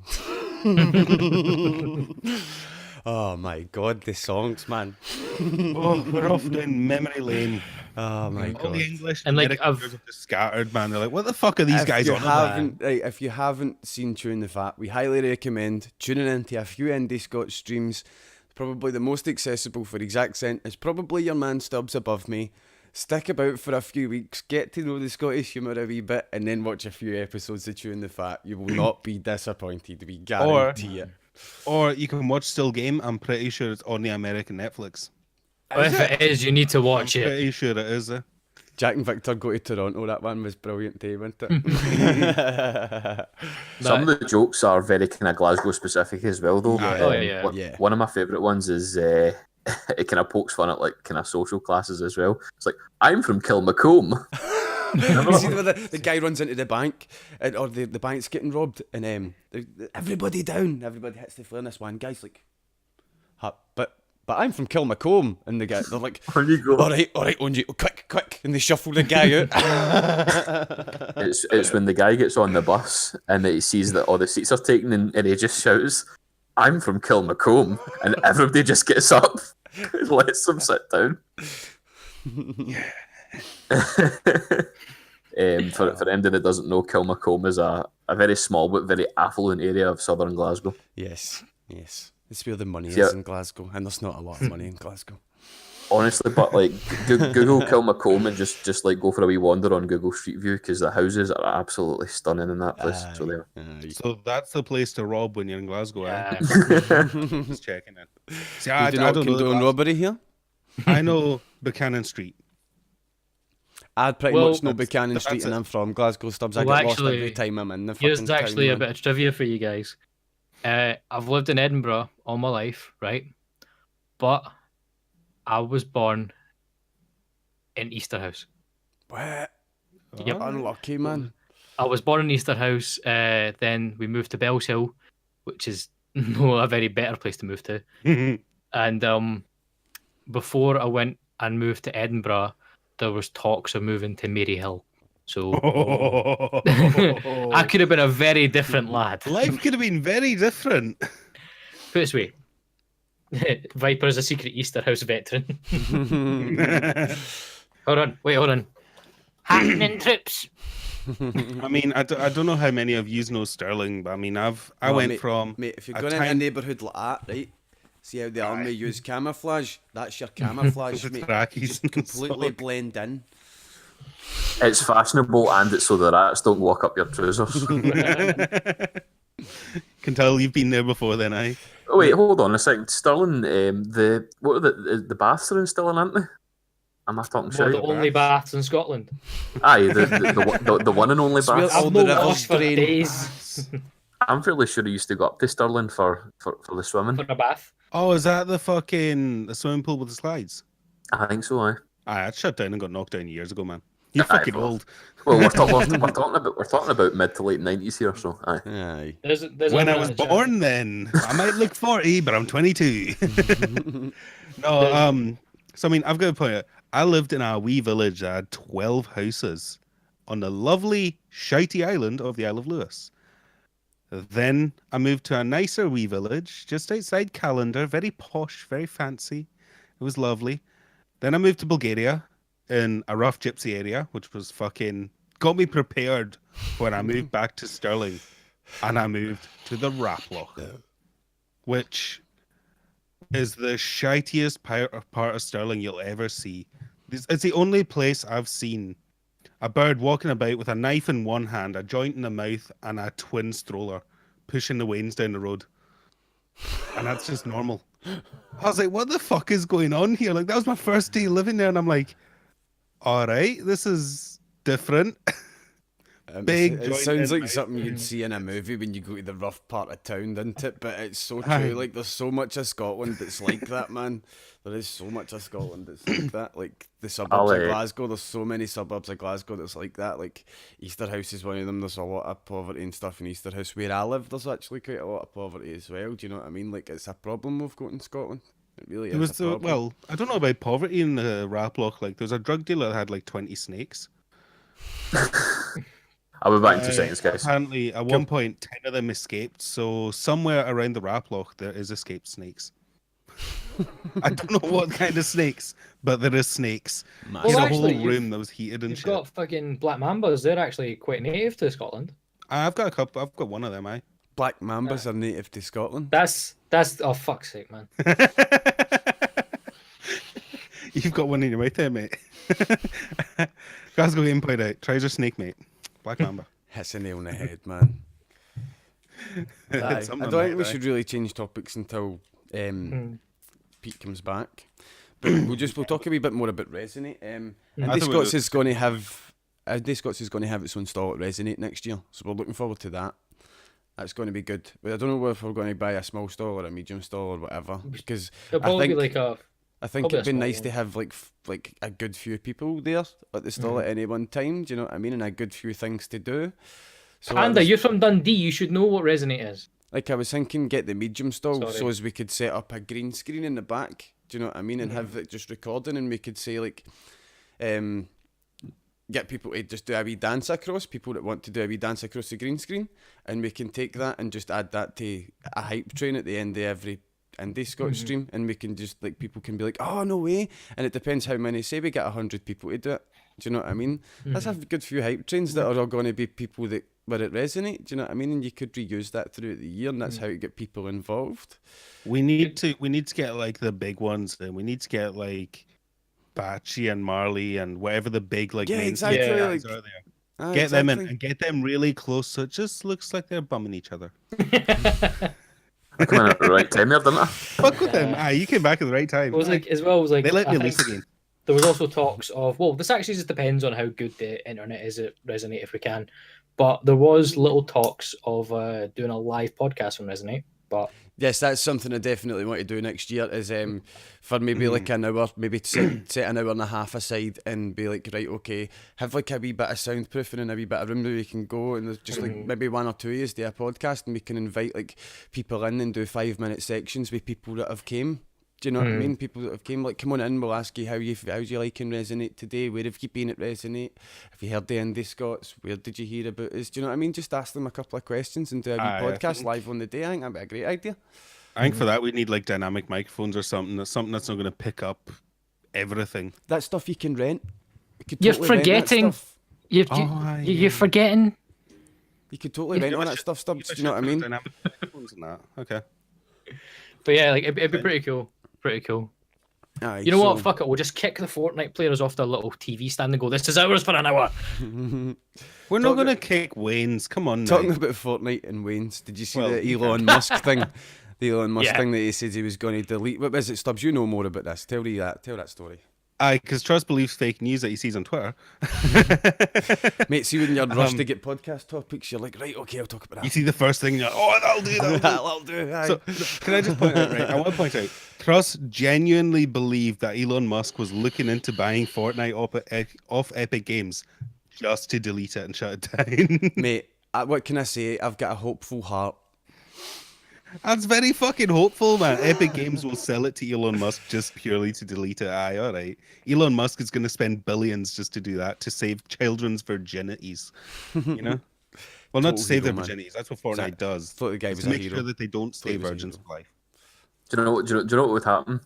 Oh my God, the songs, man. Oh, we're off down memory lane. Oh my God. All the English and like I've just scattered, man. They're like, what the fuck are these guys on about? If you haven't seen Chewing the Fat, we highly recommend tuning into a few IndiScots streams. Probably the most accessible for exact cent is probably your man Stubzx above me. Stick about for a few weeks, get to know the Scottish humour a wee bit, and then watch a few episodes of Chewing the Fat. You will not be disappointed, we guarantee it. Or you can watch Still Game. I'm pretty sure it's on the American Netflix. If it is, you need to watch I'm it. pretty sure it is. Jack and Victor go to Toronto. That one was brilliant too, wasn't it? Some of the jokes are very kind of Glasgow specific as well, though. One of my favourite ones is it kind of pokes fun at like kind of social classes as well. It's like, I'm from Kilmacombe. You see the guy runs into the bank, or the bank's getting robbed, and everybody down, everybody hits the floor, and this one guy's like, but but I'm from Kilmacombe. And they're like, On you go. all right, Onji, quick. And they shuffle the guy out. It's when the guy gets on the bus and he sees that all the seats are taken and he just shouts, I'm from Kilmacombe. And everybody just gets up and lets them sit down. For anyone that doesn't know, Kilmacombe is a very small but very affluent area of southern Glasgow. Yes. It's where the money is in Glasgow, and there's not a lot of money in Glasgow. Honestly, but like Google Kilmacombe and just like go for a wee wander on Google Street View, because the houses are absolutely stunning in that place. So that's the place to rob when you're in Glasgow. Just checking it. See, I don't condone robbery here. I know Buchanan Street. I'd pretty much know Buchanan Street, and I'm from Glasgow. Stubzx. I get lost every time I'm in the fucking Here's actually town, a bit of trivia for you guys. I've lived in Edinburgh all my life, right? But I was born in Easterhouse. What? Yep. Unlucky, man. I was born in Easterhouse. Then we moved to Bellshill, which is no a very better place to move to. And before I went and moved to Edinburgh, there was talks of moving to Maryhill. So I could have been a very different lad. Life could have been very different. Put it this way. Viper is a secret Easterhouse veteran. Hold on. Happnin troops. I mean, I don't know how many of you know Stirling, but I mean, I went from... Mate, if you're going in a neighbourhood like that, right? See how the army use camouflage? That's your camouflage, mate. Just completely blend in. It's fashionable, and it's so the rats don't walk up your trousers. Can tell you've been there before then, eh? Oh wait, hold on a second. Stirling, the baths are in Stirling, aren't they? Am I talking shit? The only baths in Scotland. Aye, the one and only baths. I've no rivers for days. I'm fairly sure I used to go up to Stirling for the swimming. For a bath. Oh, is that the swimming pool with the slides? I think so, aye. Aye, I'd shut down and got knocked down years ago, man. You're fucking old. Well, we're talking about mid to late 90s here, so aye. There's when I was born, then I might look 40, but I'm 22. No, so I mean, I've got to point out, I lived in a wee village that had 12 houses on the lovely, shitey island of the Isle of Lewis. Then I moved to a nicer wee village just outside Callander, very posh, very fancy. It was lovely. Then I moved to Bulgaria in a rough gypsy area, which was got me prepared when I moved back to Stirling. And I moved to the Raploch, which is the shitiest part of Stirling you'll ever see. It's the only place I've seen a bird walking about with a knife in one hand, a joint in the mouth, and a twin stroller pushing the wains down the road. And that's just normal. I was like, what the fuck is going on here? Like, that was my first day living there, and I'm like, all right, this is different. It sounds like something you'd see in a movie when you go to the rough part of town, doesn't it? But it's so true. Like, there's so much of Scotland that's like that, man. There is so much of Scotland that's like that. Like, the suburbs of Glasgow, there's so many suburbs of Glasgow that's like that. Like, Easterhouse is one of them. There's a lot of poverty and stuff in Easterhouse. Where I live, there's actually quite a lot of poverty as well. Do you know what I mean? Like, it's a problem we've got in Scotland. It really is. Well, I don't know about poverty in the Raploch. Like, there's a drug dealer that had like 20 snakes. I'll be back in 2 seconds, guys. Apparently, at one point, 10 of them escaped. So somewhere around the Raploch, there is escaped snakes. I don't know what kind of snakes, but there is snakes. Well, in a whole room that was heated and shit. You've got fucking black mambas. They're actually quite native to Scotland. I've got a couple. I've got one of them, Black mambas are native to Scotland. That's oh fuck's sake, man. You've got one in your mouth there, mate. Glasgow Game Point out. Trouser snake, mate. Black mamba. Hits a nail in the head, man. I don't think we should really change topics until Pete comes back. But we'll talk a wee bit more about Resonate. IndiScots is going to have its own stall at Resonate next year, so we're looking forward to that. That's going to be good. But I don't know if we're going to buy a small stall or a medium stall or whatever, because I think it'd be nice to have like a good few people there at the stall at any one time. Do you know what I mean? And a good few things to do. So Panda, you're from Dundee. You should know what Resonate is. Like, I was thinking, get the medium stall so as we could set up a green screen in the back Do you know what I mean? And have it just recording, and we could say like, get people to just do a wee dance across, people that want to do a wee dance across the green screen, and we can take that and just add that to a hype train at the end of every IndiScots stream, and we can just like, people can be like, oh no way, and it depends how many, say we get 100 people to do it, do you know what I mean? That's a good few hype trains that are all going to be people that where it resonate, do you know what I mean? And you could reuse that throughout the year, and that's how you get people involved. We need to get like the big ones, and we need to get like Batchy and Marley and whatever the big like main exactly, guys like, are there. Get them in and get them really close, so it just looks like they're bumming each other. I came in at the right time there, didn't I? Fuck with them. You came back at the right time. It was like, as well, it was like, they let me loose again. There was also talks of, well, this actually just depends on how good the internet is at Resonate, if we can. But there was little talks of doing a live podcast on Resonate. But yes, that's something I definitely want to do next year, is for maybe like an hour, maybe set an hour and a half aside and be like, right, okay, have like a wee bit of soundproofing and a wee bit of room where we can go, and there's just like maybe one or two years do a podcast, and we can invite like people in and do 5-minute sections with people that have came. Do you know what I mean? People that have came, like, come on in, we'll ask you how's you liking Resonate today? Where have you been at Resonate? Have you heard the IndiScots? Where did you hear about us? Do you know what I mean? Just ask them a couple of questions and do a wee podcast live on the day. I think that'd be a great idea. I think for that we need like dynamic microphones or something. That's something that's not going to pick up everything. That stuff you can rent. You're forgetting. You're forgetting. You could totally rent all that stuff, Stubzx. Do you know what I mean? Dynamic microphones and that. Okay. But yeah, like it'd be pretty cool. Pretty cool. Aye, you know what? Fuck it. We'll just kick the Fortnite players off their little TV stand and go, this is ours for an hour. We're not going to kick Wayne's. Come on. Talking about Fortnite and Wayne's, did you see the Elon Musk thing? The Elon Musk thing that he said he was going to delete. What was it, Stubzx? You know more about this. Tell that story. Because Trust believes fake news that he sees on Twitter. Mate, see when you're rushed to get podcast topics, you're like, right, okay, I'll talk about that. You see the first thing, you're like, oh, that'll do. That'll do. So, can I just point out, right? I want to point out, Trust genuinely believed that Elon Musk was looking into buying Fortnite off Epic Games just to delete it and shut it down. Mate, what can I say? I've got a hopeful heart. That's very fucking hopeful, man. Epic Games will sell it to Elon Musk just purely to delete it. Aye, all right. Elon Musk is going to spend billions just to do that, to save children's virginities. You know? Well, not to save their virginities. That's what Fortnite does. Thought the guy was to a make hero. sure that they don't stay virgins of life. Do you know what would happen?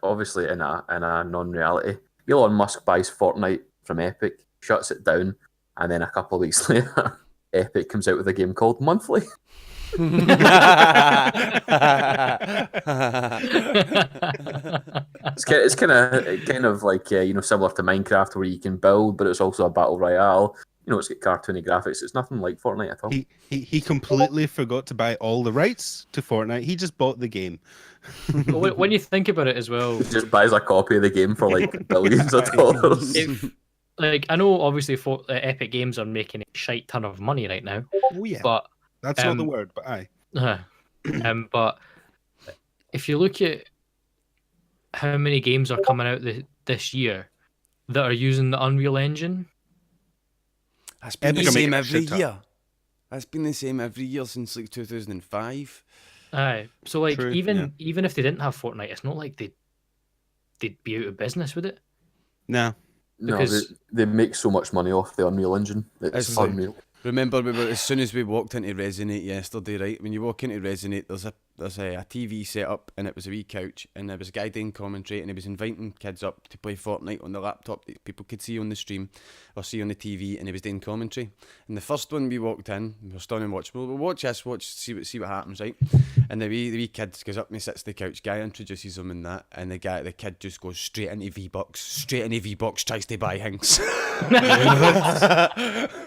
Obviously, in a non-reality, Elon Musk buys Fortnite from Epic, shuts it down, and then a couple of weeks later, Epic comes out with a game called Monthly. It's kind of like similar to Minecraft, where you can build, but it's also a battle royale. You know, it's got cartoony graphics. It's nothing like Fortnite at all. He completely forgot to buy all the rights to Fortnite. He just bought the game. When you think about it as well, he just buys a copy of the game for like billions of dollars. Like, I know obviously Epic Games are making a shite ton of money right now. Oh yeah, but that's not the word. But aye. But if you look at how many games are coming out this year that are using the Unreal Engine, that's been the same every year. That's been the same every year since like 2005. Aye. So like, True, even if they didn't have Fortnite, it's not like they'd be out of business with it. No. Because they make so much money off the Unreal Engine. It's unreal. Remember, as soon as we walked into Resonate yesterday, right? When you walk into Resonate, there's a TV set up, and it was a wee couch, and there was a guy doing commentary, and he was inviting kids up to play Fortnite on the laptop that people could see on the stream or see on the TV, and he was doing commentary. And the first one we walked in, we were standing and watching. We'll watch, see what happens, right? And the wee kid goes up and he sits on the couch. Guy introduces him and that, and the kid just goes straight into V-Bucks, tries to buy things.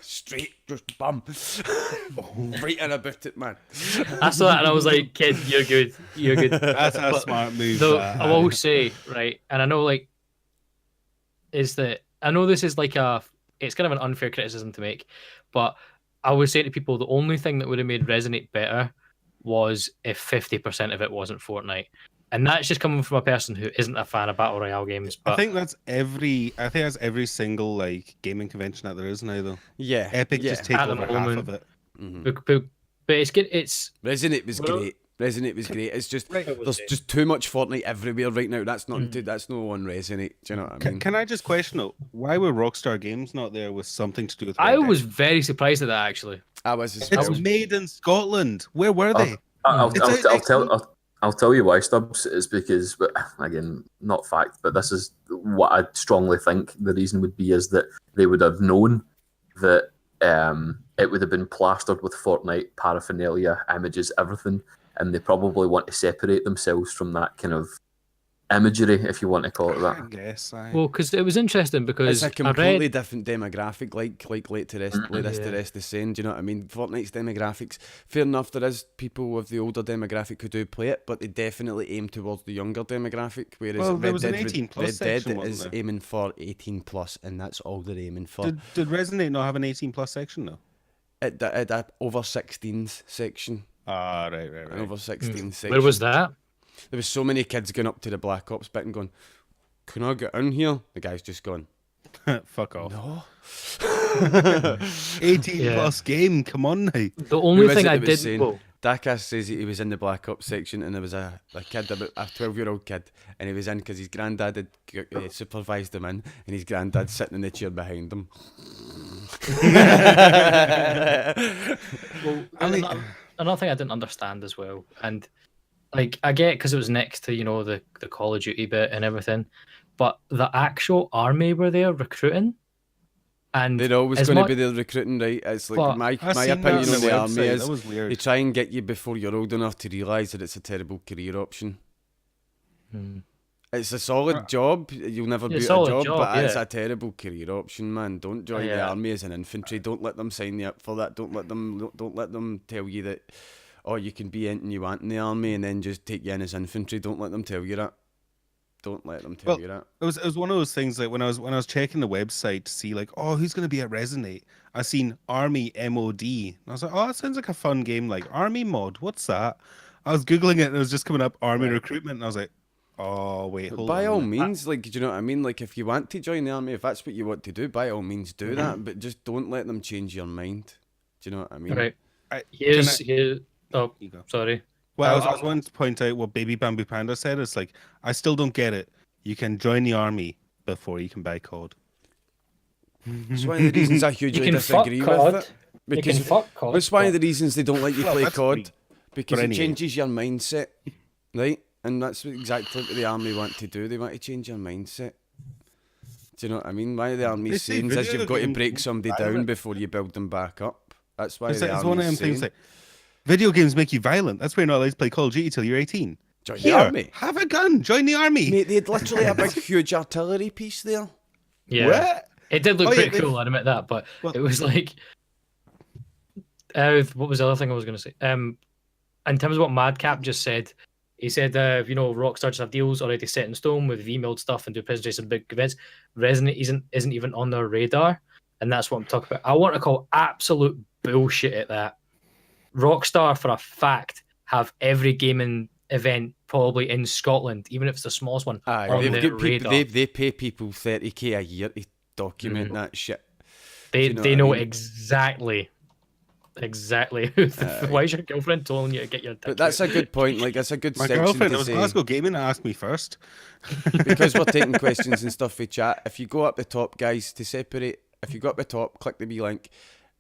Straight, just bum. Right in about it, man. I saw that and I was like, kid, you're good. That's a smart move. Though I will say, right, and I know is that I know this is like it's kind of an unfair criticism to make, but I would say to people the only thing that would have made Resonate better was if 50% of it wasn't Fortnite. And that's just coming from a person who isn't a fan of Battle Royale games. But I think that's every single like gaming convention that there is now, though. Yeah. Epic just take over half of it. Mm-hmm. But it's good. It's Resonate was great. Resonate was great. It's just Right. there's just too much Fortnite everywhere right now. That's not that's no on Resonate. Do you know what I mean? Can I just question it? Why were Rockstar Games not there with something to do with? I Red Dead? was very surprised at that actually. I was as It's well. made in Scotland. Where were they? I'll It's out I'll tell you why, Stubbs. Is because, again, not fact, but this is what I strongly think the reason would be is that they would have known that it would have been plastered with Fortnite paraphernalia, images, everything, and they probably want to separate themselves from that kind of imagery, if you want to call it that. I guess. Well, because it was interesting because It's a completely different demographic, like LayThisToRest is saying. Do you know what I mean? Fortnite's demographics. Fair enough, there is people with the older demographic who do play it, but they definitely aim towards the younger demographic. Whereas there was an 18 plus Red Dead section, is wasn't there? aiming for 18 plus, and that's all they're aiming for. Did Resonate not have an 18 plus section though? It over 16s section. Ah, right. An over 16 section. Where was that? There was so many kids going up to the Black Ops bit and going, "Can I get in here?" The guy's just gone, Fuck off. "No." 18 plus game. Come on now. The only Who is thing it I that was did. saying- Dakas says he was in the Black Ops section, and there was a kid, about a 12-year-old kid, and he was in because his granddad had supervised him in, and his granddad sitting in the chair behind him. Well, another thing I didn't understand as well, and like I get because it was next to the Call of Duty bit and everything, but the actual army were there recruiting, and They're always as going to much- be there recruiting, right? It's like But- my I seen opinion that on the army website. is That was weird. they try and get you before you're old enough to realise that it's a terrible career option. It's a solid job. You'll never Yeah, be a solid job, job, but it's yeah. a terrible career option, man. Don't join the Yeah. army as an infantry. Don't let them sign you up for that. Don't let them tell you that. Oh, you can be anything you want in the army, and then just take you in as infantry. Don't let them tell you that. Don't let them tell you that. It was one of those things like when I was checking the website to see like, oh, who's going to be at Resonate? I seen Army MOD. And I was like, oh, that sounds like a fun game. Like Army mod, what's that? I was googling it and it was just coming up Army recruitment, and I was like, oh wait, hold on. By a all minute. means, like, do you know what I mean? Like, if you want to join the army, if that's what you want to do, by all means do that. But just don't let them change your mind. Do you know what I mean? right. I- Here's can oh, You go. sorry. Well, I was wanting to point out what Baby Bamboo Panda said. It's like, I still don't get it. You can join the army before you can buy COD. It's one of the reasons I You hugely can fuck disagree with COD. it. You Because can fuck COD. it's one of but- the reasons they don't let you Well, play that's COD. me. Because But it anyway. changes your mindset, right? And that's exactly what the army want to do. They want to change your mindset. Do you know what I mean? Why the army's They say saying is video you've got to games break don't somebody buy down it. before you build them back up. That's why It's, the like, it's army's one of them saying, things like, video games make you violent. That's why you're not allowed to play Call of Duty till you're 18. join Here, the army. have a gun. Join the army. Mate, they had literally a big, huge artillery piece there. Yeah. What? It did look Oh, yeah, pretty cool, I admit that, but Well- it was like, what was the other thing I was going to say? In terms of what Madcap just said, he said, Rockstar just have deals already set in stone with emailed stuff and do presentations and big events. Resonate isn't even on their radar, and that's what I'm talking about. I want to call absolute bullshit at that. Rockstar, for a fact, have every gaming event probably in Scotland, even if it's the smallest one, Aye, on they've their got people, radar. they pay people 30k a year to document that shit. They you know they what I know mean? exactly why is your girlfriend telling you to get your dick But that's out? a good point. Like, that's a good My section girlfriend to was say. Glasgow Gaming and asked me first. Because we're taking questions and stuff for chat. If you go up the top, guys, to separate, if you go up the top, click the wee link.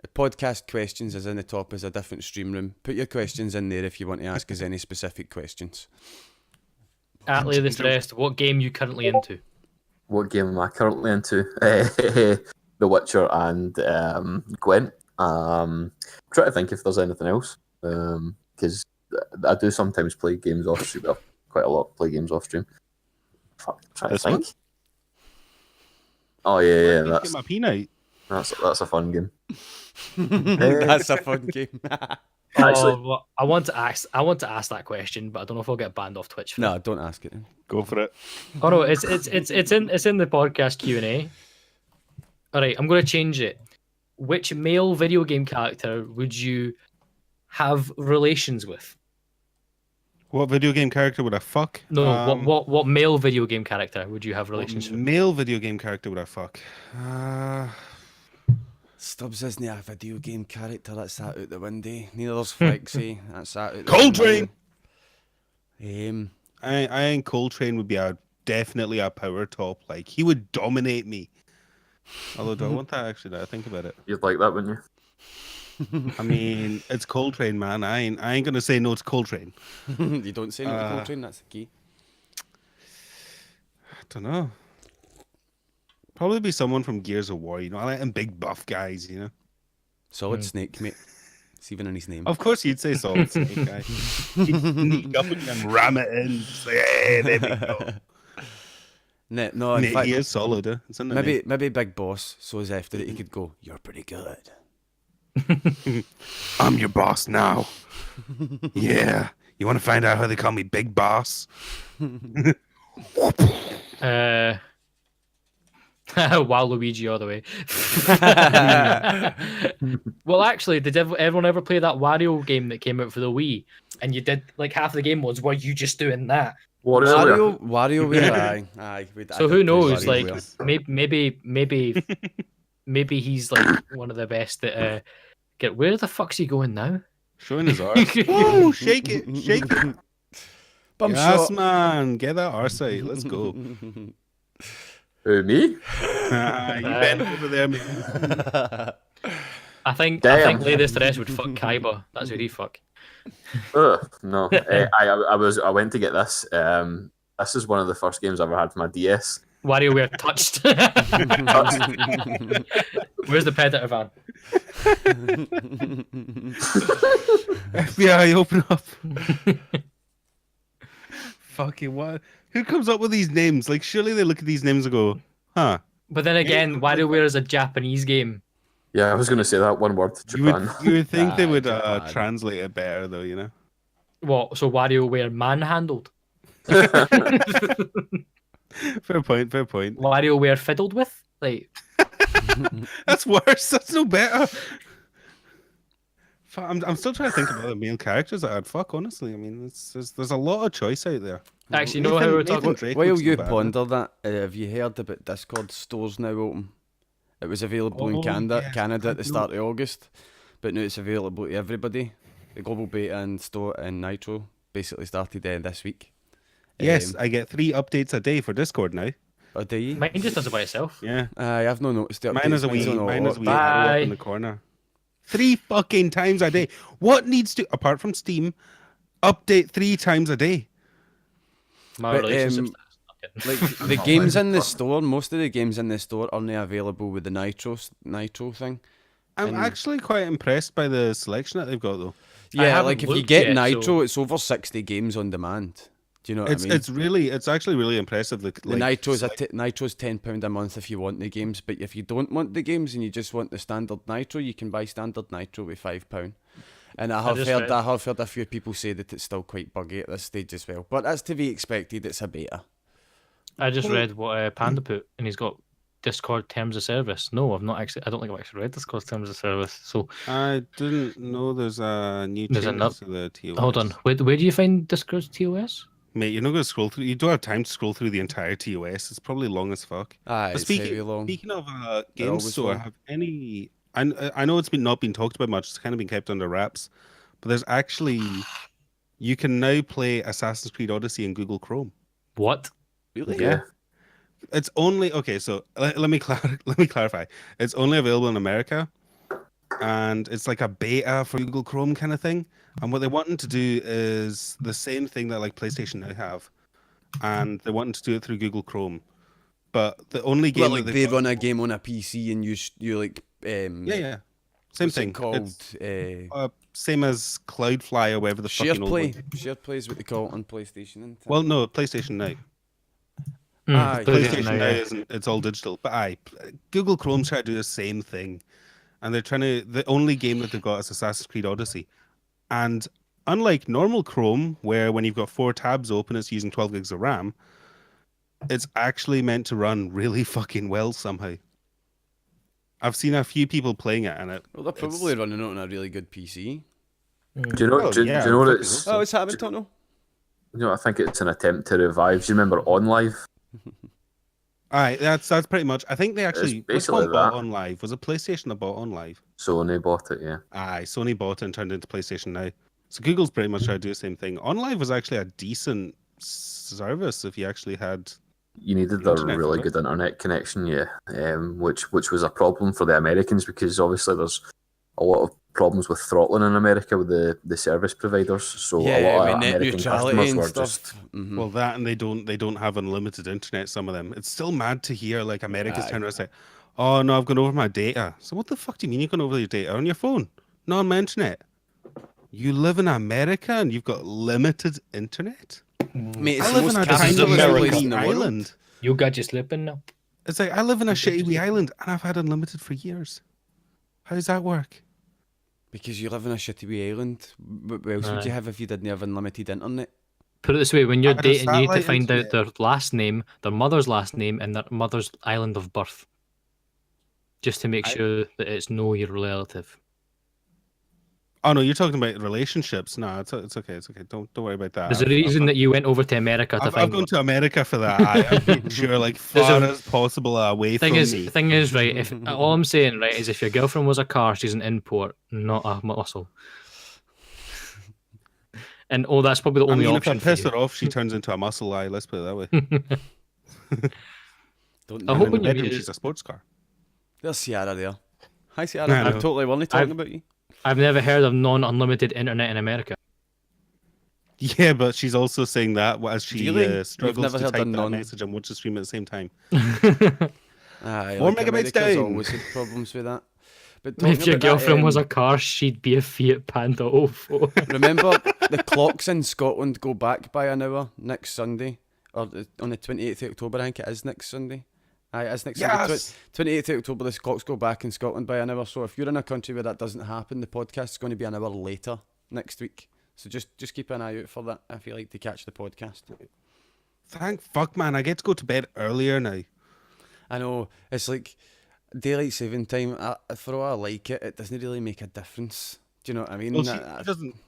The podcast questions is in the top as a different stream room. Put your questions in there if you want to ask us any specific questions. At LayThisToRest, what game you currently into? What game am I currently into? The Witcher and Gwent. Try to think if there's anything else, because I do sometimes play games off stream. Well, quite a lot play games off stream. Fuck, try to This think. one? Oh yeah, Get that's my peanut. that's a fun game. That's a fun game. Actually, Well, I want to ask that question, but I don't know if I'll get banned off Twitch. For No, don't ask it. Then. Go for it. it. Oh no, it's in the podcast Q&A. All right, I'm going to change it. Which male video game character would you have relations with? What video game character would I fuck? No, what male video game character would you have relations with? Male video game character would I fuck? Stubzx isn't a video game character. That's that out the window. Neither there's Flexi. That's that out the Coltrane! window. I think Coltrane would be definitely a power top. Like, he would dominate me. Although, do I want that actually? Now I think about it. You'd like that, wouldn't you? I mean, it's Coltrane, man. I ain't gonna say no to Coltrane. You don't say no to Coltrane. That's the key. I don't know. Probably be someone from Gears of War. You know, I like them big buff guys. You know. Solid Snake, mate. It's even in his name. Of course, you'd say Solid Snake guy. He'd sneak up and ram it in. Just like, hey, there we go. No, in fact, he is solid. It's in the maybe Big Boss. So as after it, he could go, "You're pretty good." I'm your boss now. Yeah. You want to find out how they call me Big Boss? Waluigi all the way. Well, actually, did everyone ever play that Wario game that came out for the Wii? And you did like half the game was, were you just doing that? WarioWare, aye. So who knows? Like maybe he's like one of the best at where the fuck's he going now? Showing his arse. Whoa, shake it. Bump yes, shot. man. Get that arse out. Let's go. Who, me? You bent over there, man. I think LayThisToRest would fuck Kaiba. That's who he fuck. No. I went to get this. This is one of the first games I ever had for my DS. WarioWare touched. Where's the predator van? FBI, open up. Fucking what? Who comes up with these names? Like, surely they look at these names and go, huh? But then again, WarioWare is a Japanese game. Yeah, I was going to say that one word. Japan. You would think they would translate it better, though, you know? What? So WarioWare manhandled? Fair point. WarioWare fiddled with? Like, that's worse. That's no better. I'm still trying to think about the male characters that I'd fuck, honestly. I mean, there's a lot of choice out there. Actually, you know how we're talking. While you ponder that, have you heard about Discord stores now open? It was available in Canada at the start of August, but now it's available to everybody. The global beta and store and Nitro basically started this week. Yes, I get 3 updates a day for Discord now. Oh, do you? Mine just does it by itself. Yeah. I've not noticed the updates. Mine is a wee arrow up in the corner. 3 fucking times a day. What needs to, apart from Steam, update 3 times a day? My relationship's like the games in the store, most of the games in the store are now available with the Nitro thing. I'm actually quite impressed by the selection that they've got, though. Yeah, like if you get Nitro, it's over 60 games on demand. Do you know what I mean? It's actually really impressive. The Nitro's Nitro's £10 a month if you want the games, but if you don't want the games and you just want the standard Nitro, you can buy standard Nitro with £5. And I have heard a few people say that it's still quite buggy at this stage as well. But that's to be expected. It's a beta. I just read what Panda put, and he's got Discord terms of service. No, I've not actually. I don't think I've actually read Discord terms of service. So I didn't know there's a new change to the TOS. Hold on, where do you find Discord's TOS? Mate, you're not going to scroll through. You don't have time to scroll through the entire TOS. It's probably long as fuck. It's very long. Speaking of games store, have any? I know it's not been talked about much. It's kind of been kept under wraps. But there's actually, you can now play Assassin's Creed Odyssey in Google Chrome. What? Really? Yeah. It's only so let me clarify. It's only available in America, and it's like a beta for Google Chrome kind of thing. And what they wanted to do is the same thing that like PlayStation now have, and they wanted to do it through Google Chrome. But the only game they run a game on a PC and you like same thing called same as Cloudfly or whatever the Shared fucking Play. old one. Shared Play is what they call it on PlayStation. Well, no, PlayStation now. PlayStation now isn't. It's all digital. But Google Chrome's trying to do the same thing, and they're trying to. The only game that they've got is Assassin's Creed Odyssey, and unlike normal Chrome, where when you've got 4 tabs open, it's using 12 gigs of RAM. It's actually meant to run really fucking well somehow. I've seen a few people playing it, and they're probably running it on a really good PC. Do you know? Do you know what it's? Oh, it's happening, Tono. You know, I think it's an attempt to revive. Do you remember OnLive? Aye, that's pretty much. I think they actually basically bought OnLive. Was it PlayStation that bought OnLive? Sony bought it, yeah. Aye, Sony bought it and turned it into PlayStation Now. So Google's pretty much trying to do the same thing. OnLive was actually a decent service if you actually had. You needed a really good internet connection, yeah, which was a problem for the Americans because obviously there's a lot of problems with throttling in America with the service providers. So a lot of American customers were just well, that and they don't have unlimited internet. Some of them. It's still mad to hear like America's turn around and say, "Oh no, I've gone over my data." So what the fuck do you mean you've gone over your data on your phone? Not on my internet. You live in America and you've got limited internet? Mate, I live in a tiny wee island. You got you slipping now. It's like I live in a shitty wee island and I've had unlimited for years. How does that work? Because you live in a shitty wee island. What else would you have if you didn't have unlimited internet? Put it this way, when you're dating, you need to find out their last name, their mother's last name, and their mother's island of birth. Just to make sure that it's your relative. Oh no, you're talking about relationships. No, it's okay. It's okay. Don't worry about that. There's a reason that you went over to America to find. I've gone to America for that. I've made sure, like, far as possible away from me. Thing is, right? If all I'm saying, right, is if your girlfriend was a car, she's an import, not a muscle. And that's probably the only option. If I piss her off, she turns into a muscle. Let's put it that way. I hope when she's a sports car. There's Ciara there. Hi Ciara. I'm totally only talking about you. I've never heard of non-unlimited internet in America. Yeah, but she's also saying that as she struggles to type that message and watch the stream at the same time. 4 megabytes down. Always had problems with that. But if your girlfriend was a car, she'd be a Fiat Panda 04. Remember, the clocks in Scotland go back by an hour next Sunday, or on the 28th of October. I think it is next Sunday. Aye, it's next Sunday. 28th of October, the clocks go back in Scotland by an hour. So if you're in a country where that doesn't happen, the podcast is going to be an hour later next week. So just keep an eye out for that if you like to catch the podcast. Thank fuck, man. I get to go to bed earlier now. I know. It's like daylight saving time. For all I like it, it doesn't really make a difference. Do you know what I mean?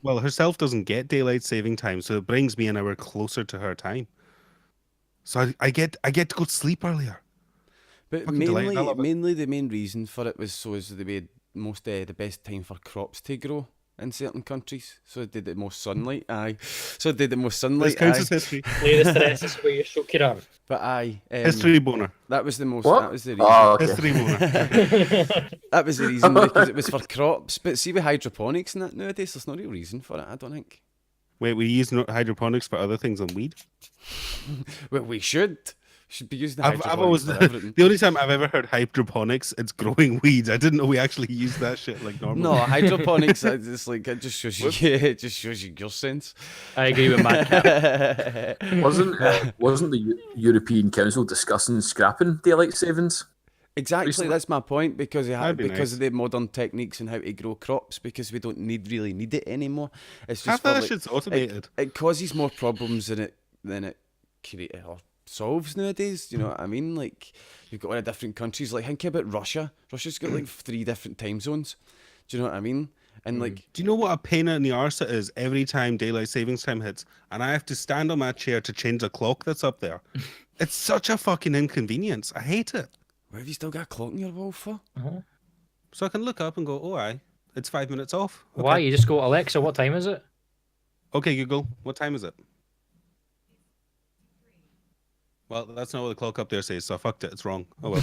Well, herself doesn't get daylight saving time, so it brings me an hour closer to her time. So I get to go to sleep earlier. But mainly the main reason for it was so as they made the best time for crops to grow in certain countries. So it did the most sunlight. Aye. So it did the most sunlight. This counts as history. LayThisToRest is where you shook your arm. But aye. History boner. That was the most. What? That was the reason. Oh, okay. History boner. That was the reason because it was for crops. But see with hydroponics and that nowadays, there's no real reason for it. I don't think. Wait, we use hydroponics for other things than weed? Well, we should be using I've always the only time I've ever heard hydroponics, it's growing weeds. I didn't know we actually use that shit like normally. No, hydroponics, it's like it just shows you your sense. I agree with Matt. Wasn't the European Council discussing scrapping daylight savings? Exactly, recently? that's my point because of nice. the modern techniques and how to grow crops because we don't really need it anymore. It's just that shit's automated. It causes more problems than it creates or solves nowadays. You know what I mean? Like you've got all the different countries. Like think about Russia. Russia's got like 3 different time zones. Do you know what I mean? And like, do you know what a pain in the arse it is every time daylight savings time hits, and I have to stand on my chair to change a clock that's up there? It's such a fucking inconvenience. I hate it. Why have you still got a clock in your wall for? So I can look up and go, oh, aye, it's 5 minutes off. Okay. Why? You just go, Alexa, what time is it? Okay, Google, what time is it? Well, that's not what the clock up there says, so I fucked it. It's wrong. Oh well.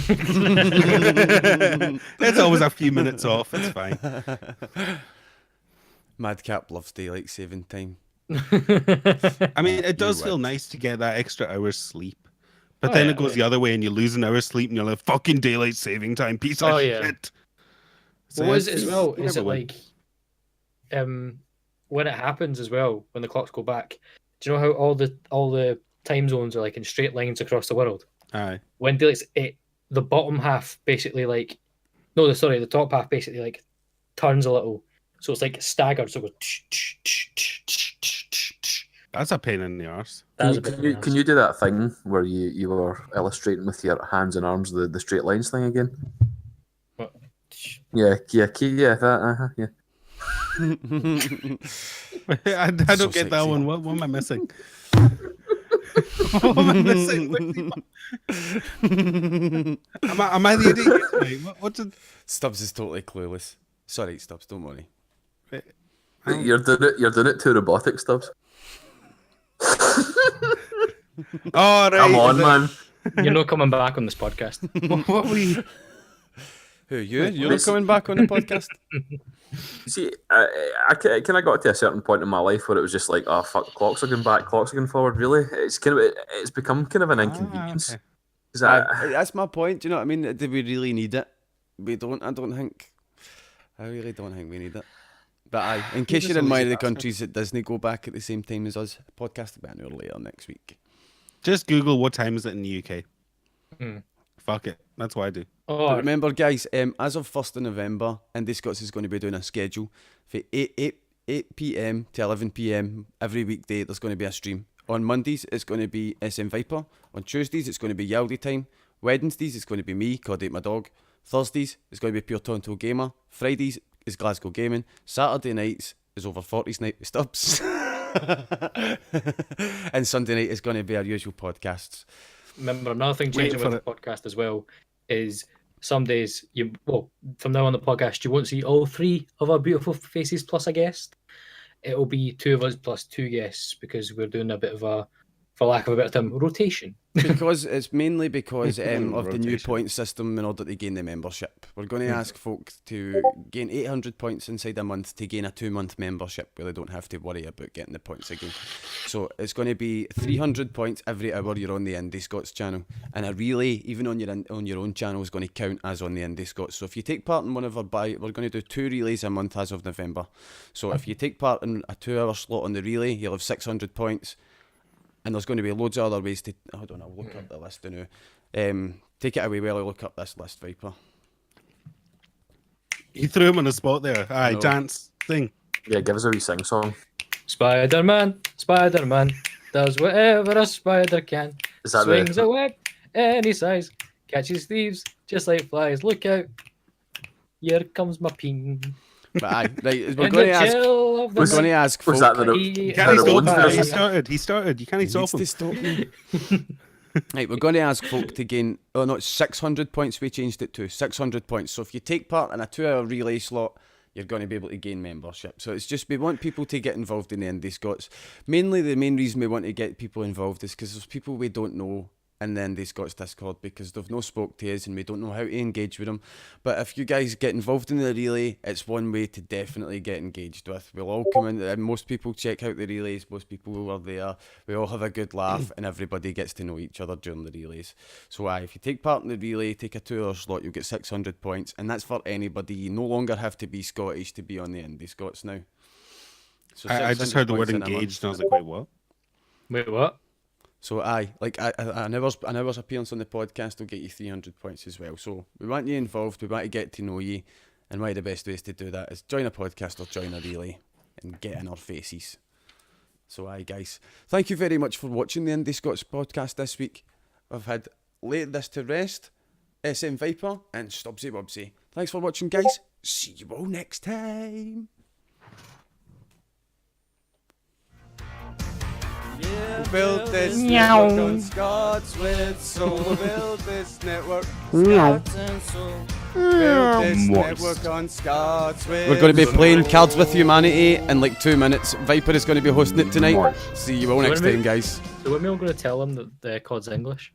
It's always a few minutes off. It's fine. Madcap loves daylight saving time. I mean, it does feel nice to get that extra hour's sleep. But then it goes the other way and you lose an hour's sleep and you're like, fucking daylight saving time, piece of shit. So what is it as well? Is it like, when it happens as well, when the clocks go back, do you know how all the time zones are like in straight lines across the world? Aye. When the bottom half basically the top half basically like turns a little. So it's like staggered, so it goes. That's a pain in the arse. Can you do that thing where you were illustrating with your hands and arms the straight lines thing again? What? Yeah, that, yeah. I don't get that one. What am I missing? What am I missing? Am I the idiot? What did... Stubbs is totally clueless. Sorry, Stubbs, don't worry. You're doing it too robotic, Stubzx. Oh, right. Come on, man. You're not coming back on this podcast. What we? Who, you? You're not coming back on the podcast? See, I got to a certain point in my life where it was just like, oh fuck, clocks are going back, clocks are going forward. Really, it's become kind of an inconvenience. Okay. That's my point. Do you know what I mean? Do we really need it? We don't. I really don't think we need it. But in case you're in one of the countries that doesn't go back at the same time as us, podcast will be an hour later next week. Just Google what time is it in the UK. Hmm. Fuck it. That's what I do. But remember, guys, as of 1st of November, IndiScots is going to be doing a schedule for 8 p.m. to 11 p.m. every weekday. There's going to be a stream. On Mondays, it's going to be SMViper. On Tuesdays, it's going to be Yaldi time. Wednesdays, it's going to be me, Codate my dog. Thursdays, it's going to be Pure Tonto Gamer. Fridays is Glasgow Gaming. Saturday nights is Over 40s Night with Stubzx. And Sunday night is going to be our usual podcasts. Remember, another thing changing with the podcast as well is some days from now on the podcast you won't see all three of our beautiful faces plus a guest. It'll be two of us plus two guests because we're doing a bit of a, for lack of a better term, rotation. Because it's mainly because of the new point system in order to gain the membership. We're going to ask folk to gain 800 points inside a month to gain a 2-month membership where they don't have to worry about getting the points again. So it's going to be 300 points every hour you're on the IndiScots channel, and a relay even on your own channel is going to count as on the IndiScots. So if you take part in one of our we're going to do 2 relays a month as of November. So if you take part in a 2-hour slot on the relay, you'll have 600 points. And there's going to be loads of other ways to... Hold on, I'll look up the list now. Take it away while I look up this list, Viper. You threw him on the spot there. Aye, No. dance, sing. Yeah, give us a wee sing song. Spider-Man does whatever a spider can. Is that Swings a web any size, catches thieves just like flies. Look out, here comes my ping. But aye, right, we're In going the to ask... chill of the We're going to ask folk... Was that the... You can't stop that. He started. You can't He stop needs him. to stop me. Right, we're going to ask folk to gain... Oh, no, it's 600 points we changed it to. 600 points. So if you take part in a 2-hour relay slot, you're going to be able to gain membership. So it's just, we want people to get involved in the IndiScots. Mainly, the main reason we want to get people involved is because there's people we don't know in the IndiScots Discord because they've no spoke to us and we don't know how to engage with them. But if you guys get involved in the relay, it's one way to definitely get engaged with. We'll all come in, and most people check out the relays, most people who are there, we all have a good laugh and everybody gets to know each other during the relays. So if you take part in the relay, take a 2-hour slot, you'll get 600 points, and that's for anybody. You no longer have to be Scottish to be on the IndiScots now. So I just heard the word engaged and I was like, wait, what? Wait, what? So an hour's appearance on the podcast will get you 300 points as well. So we want you involved, we want to get to know you, and one of the best ways to do that is join a podcast or join a relay and get in our faces. So guys, thank you very much for watching the IndiScots podcast this week. I've had LayThisToRest, SMViper, and Stubzx. Thanks for watching, guys. See you all next time. Build this network on Scots with soul. Build this network. Scots and soul. Build this network on Scots with We're going to be playing Cards with Humanity in like 2 minutes. Viper is going to be hosting it tonight. See you all next time, guys. So when we're going to tell them that the COD's English?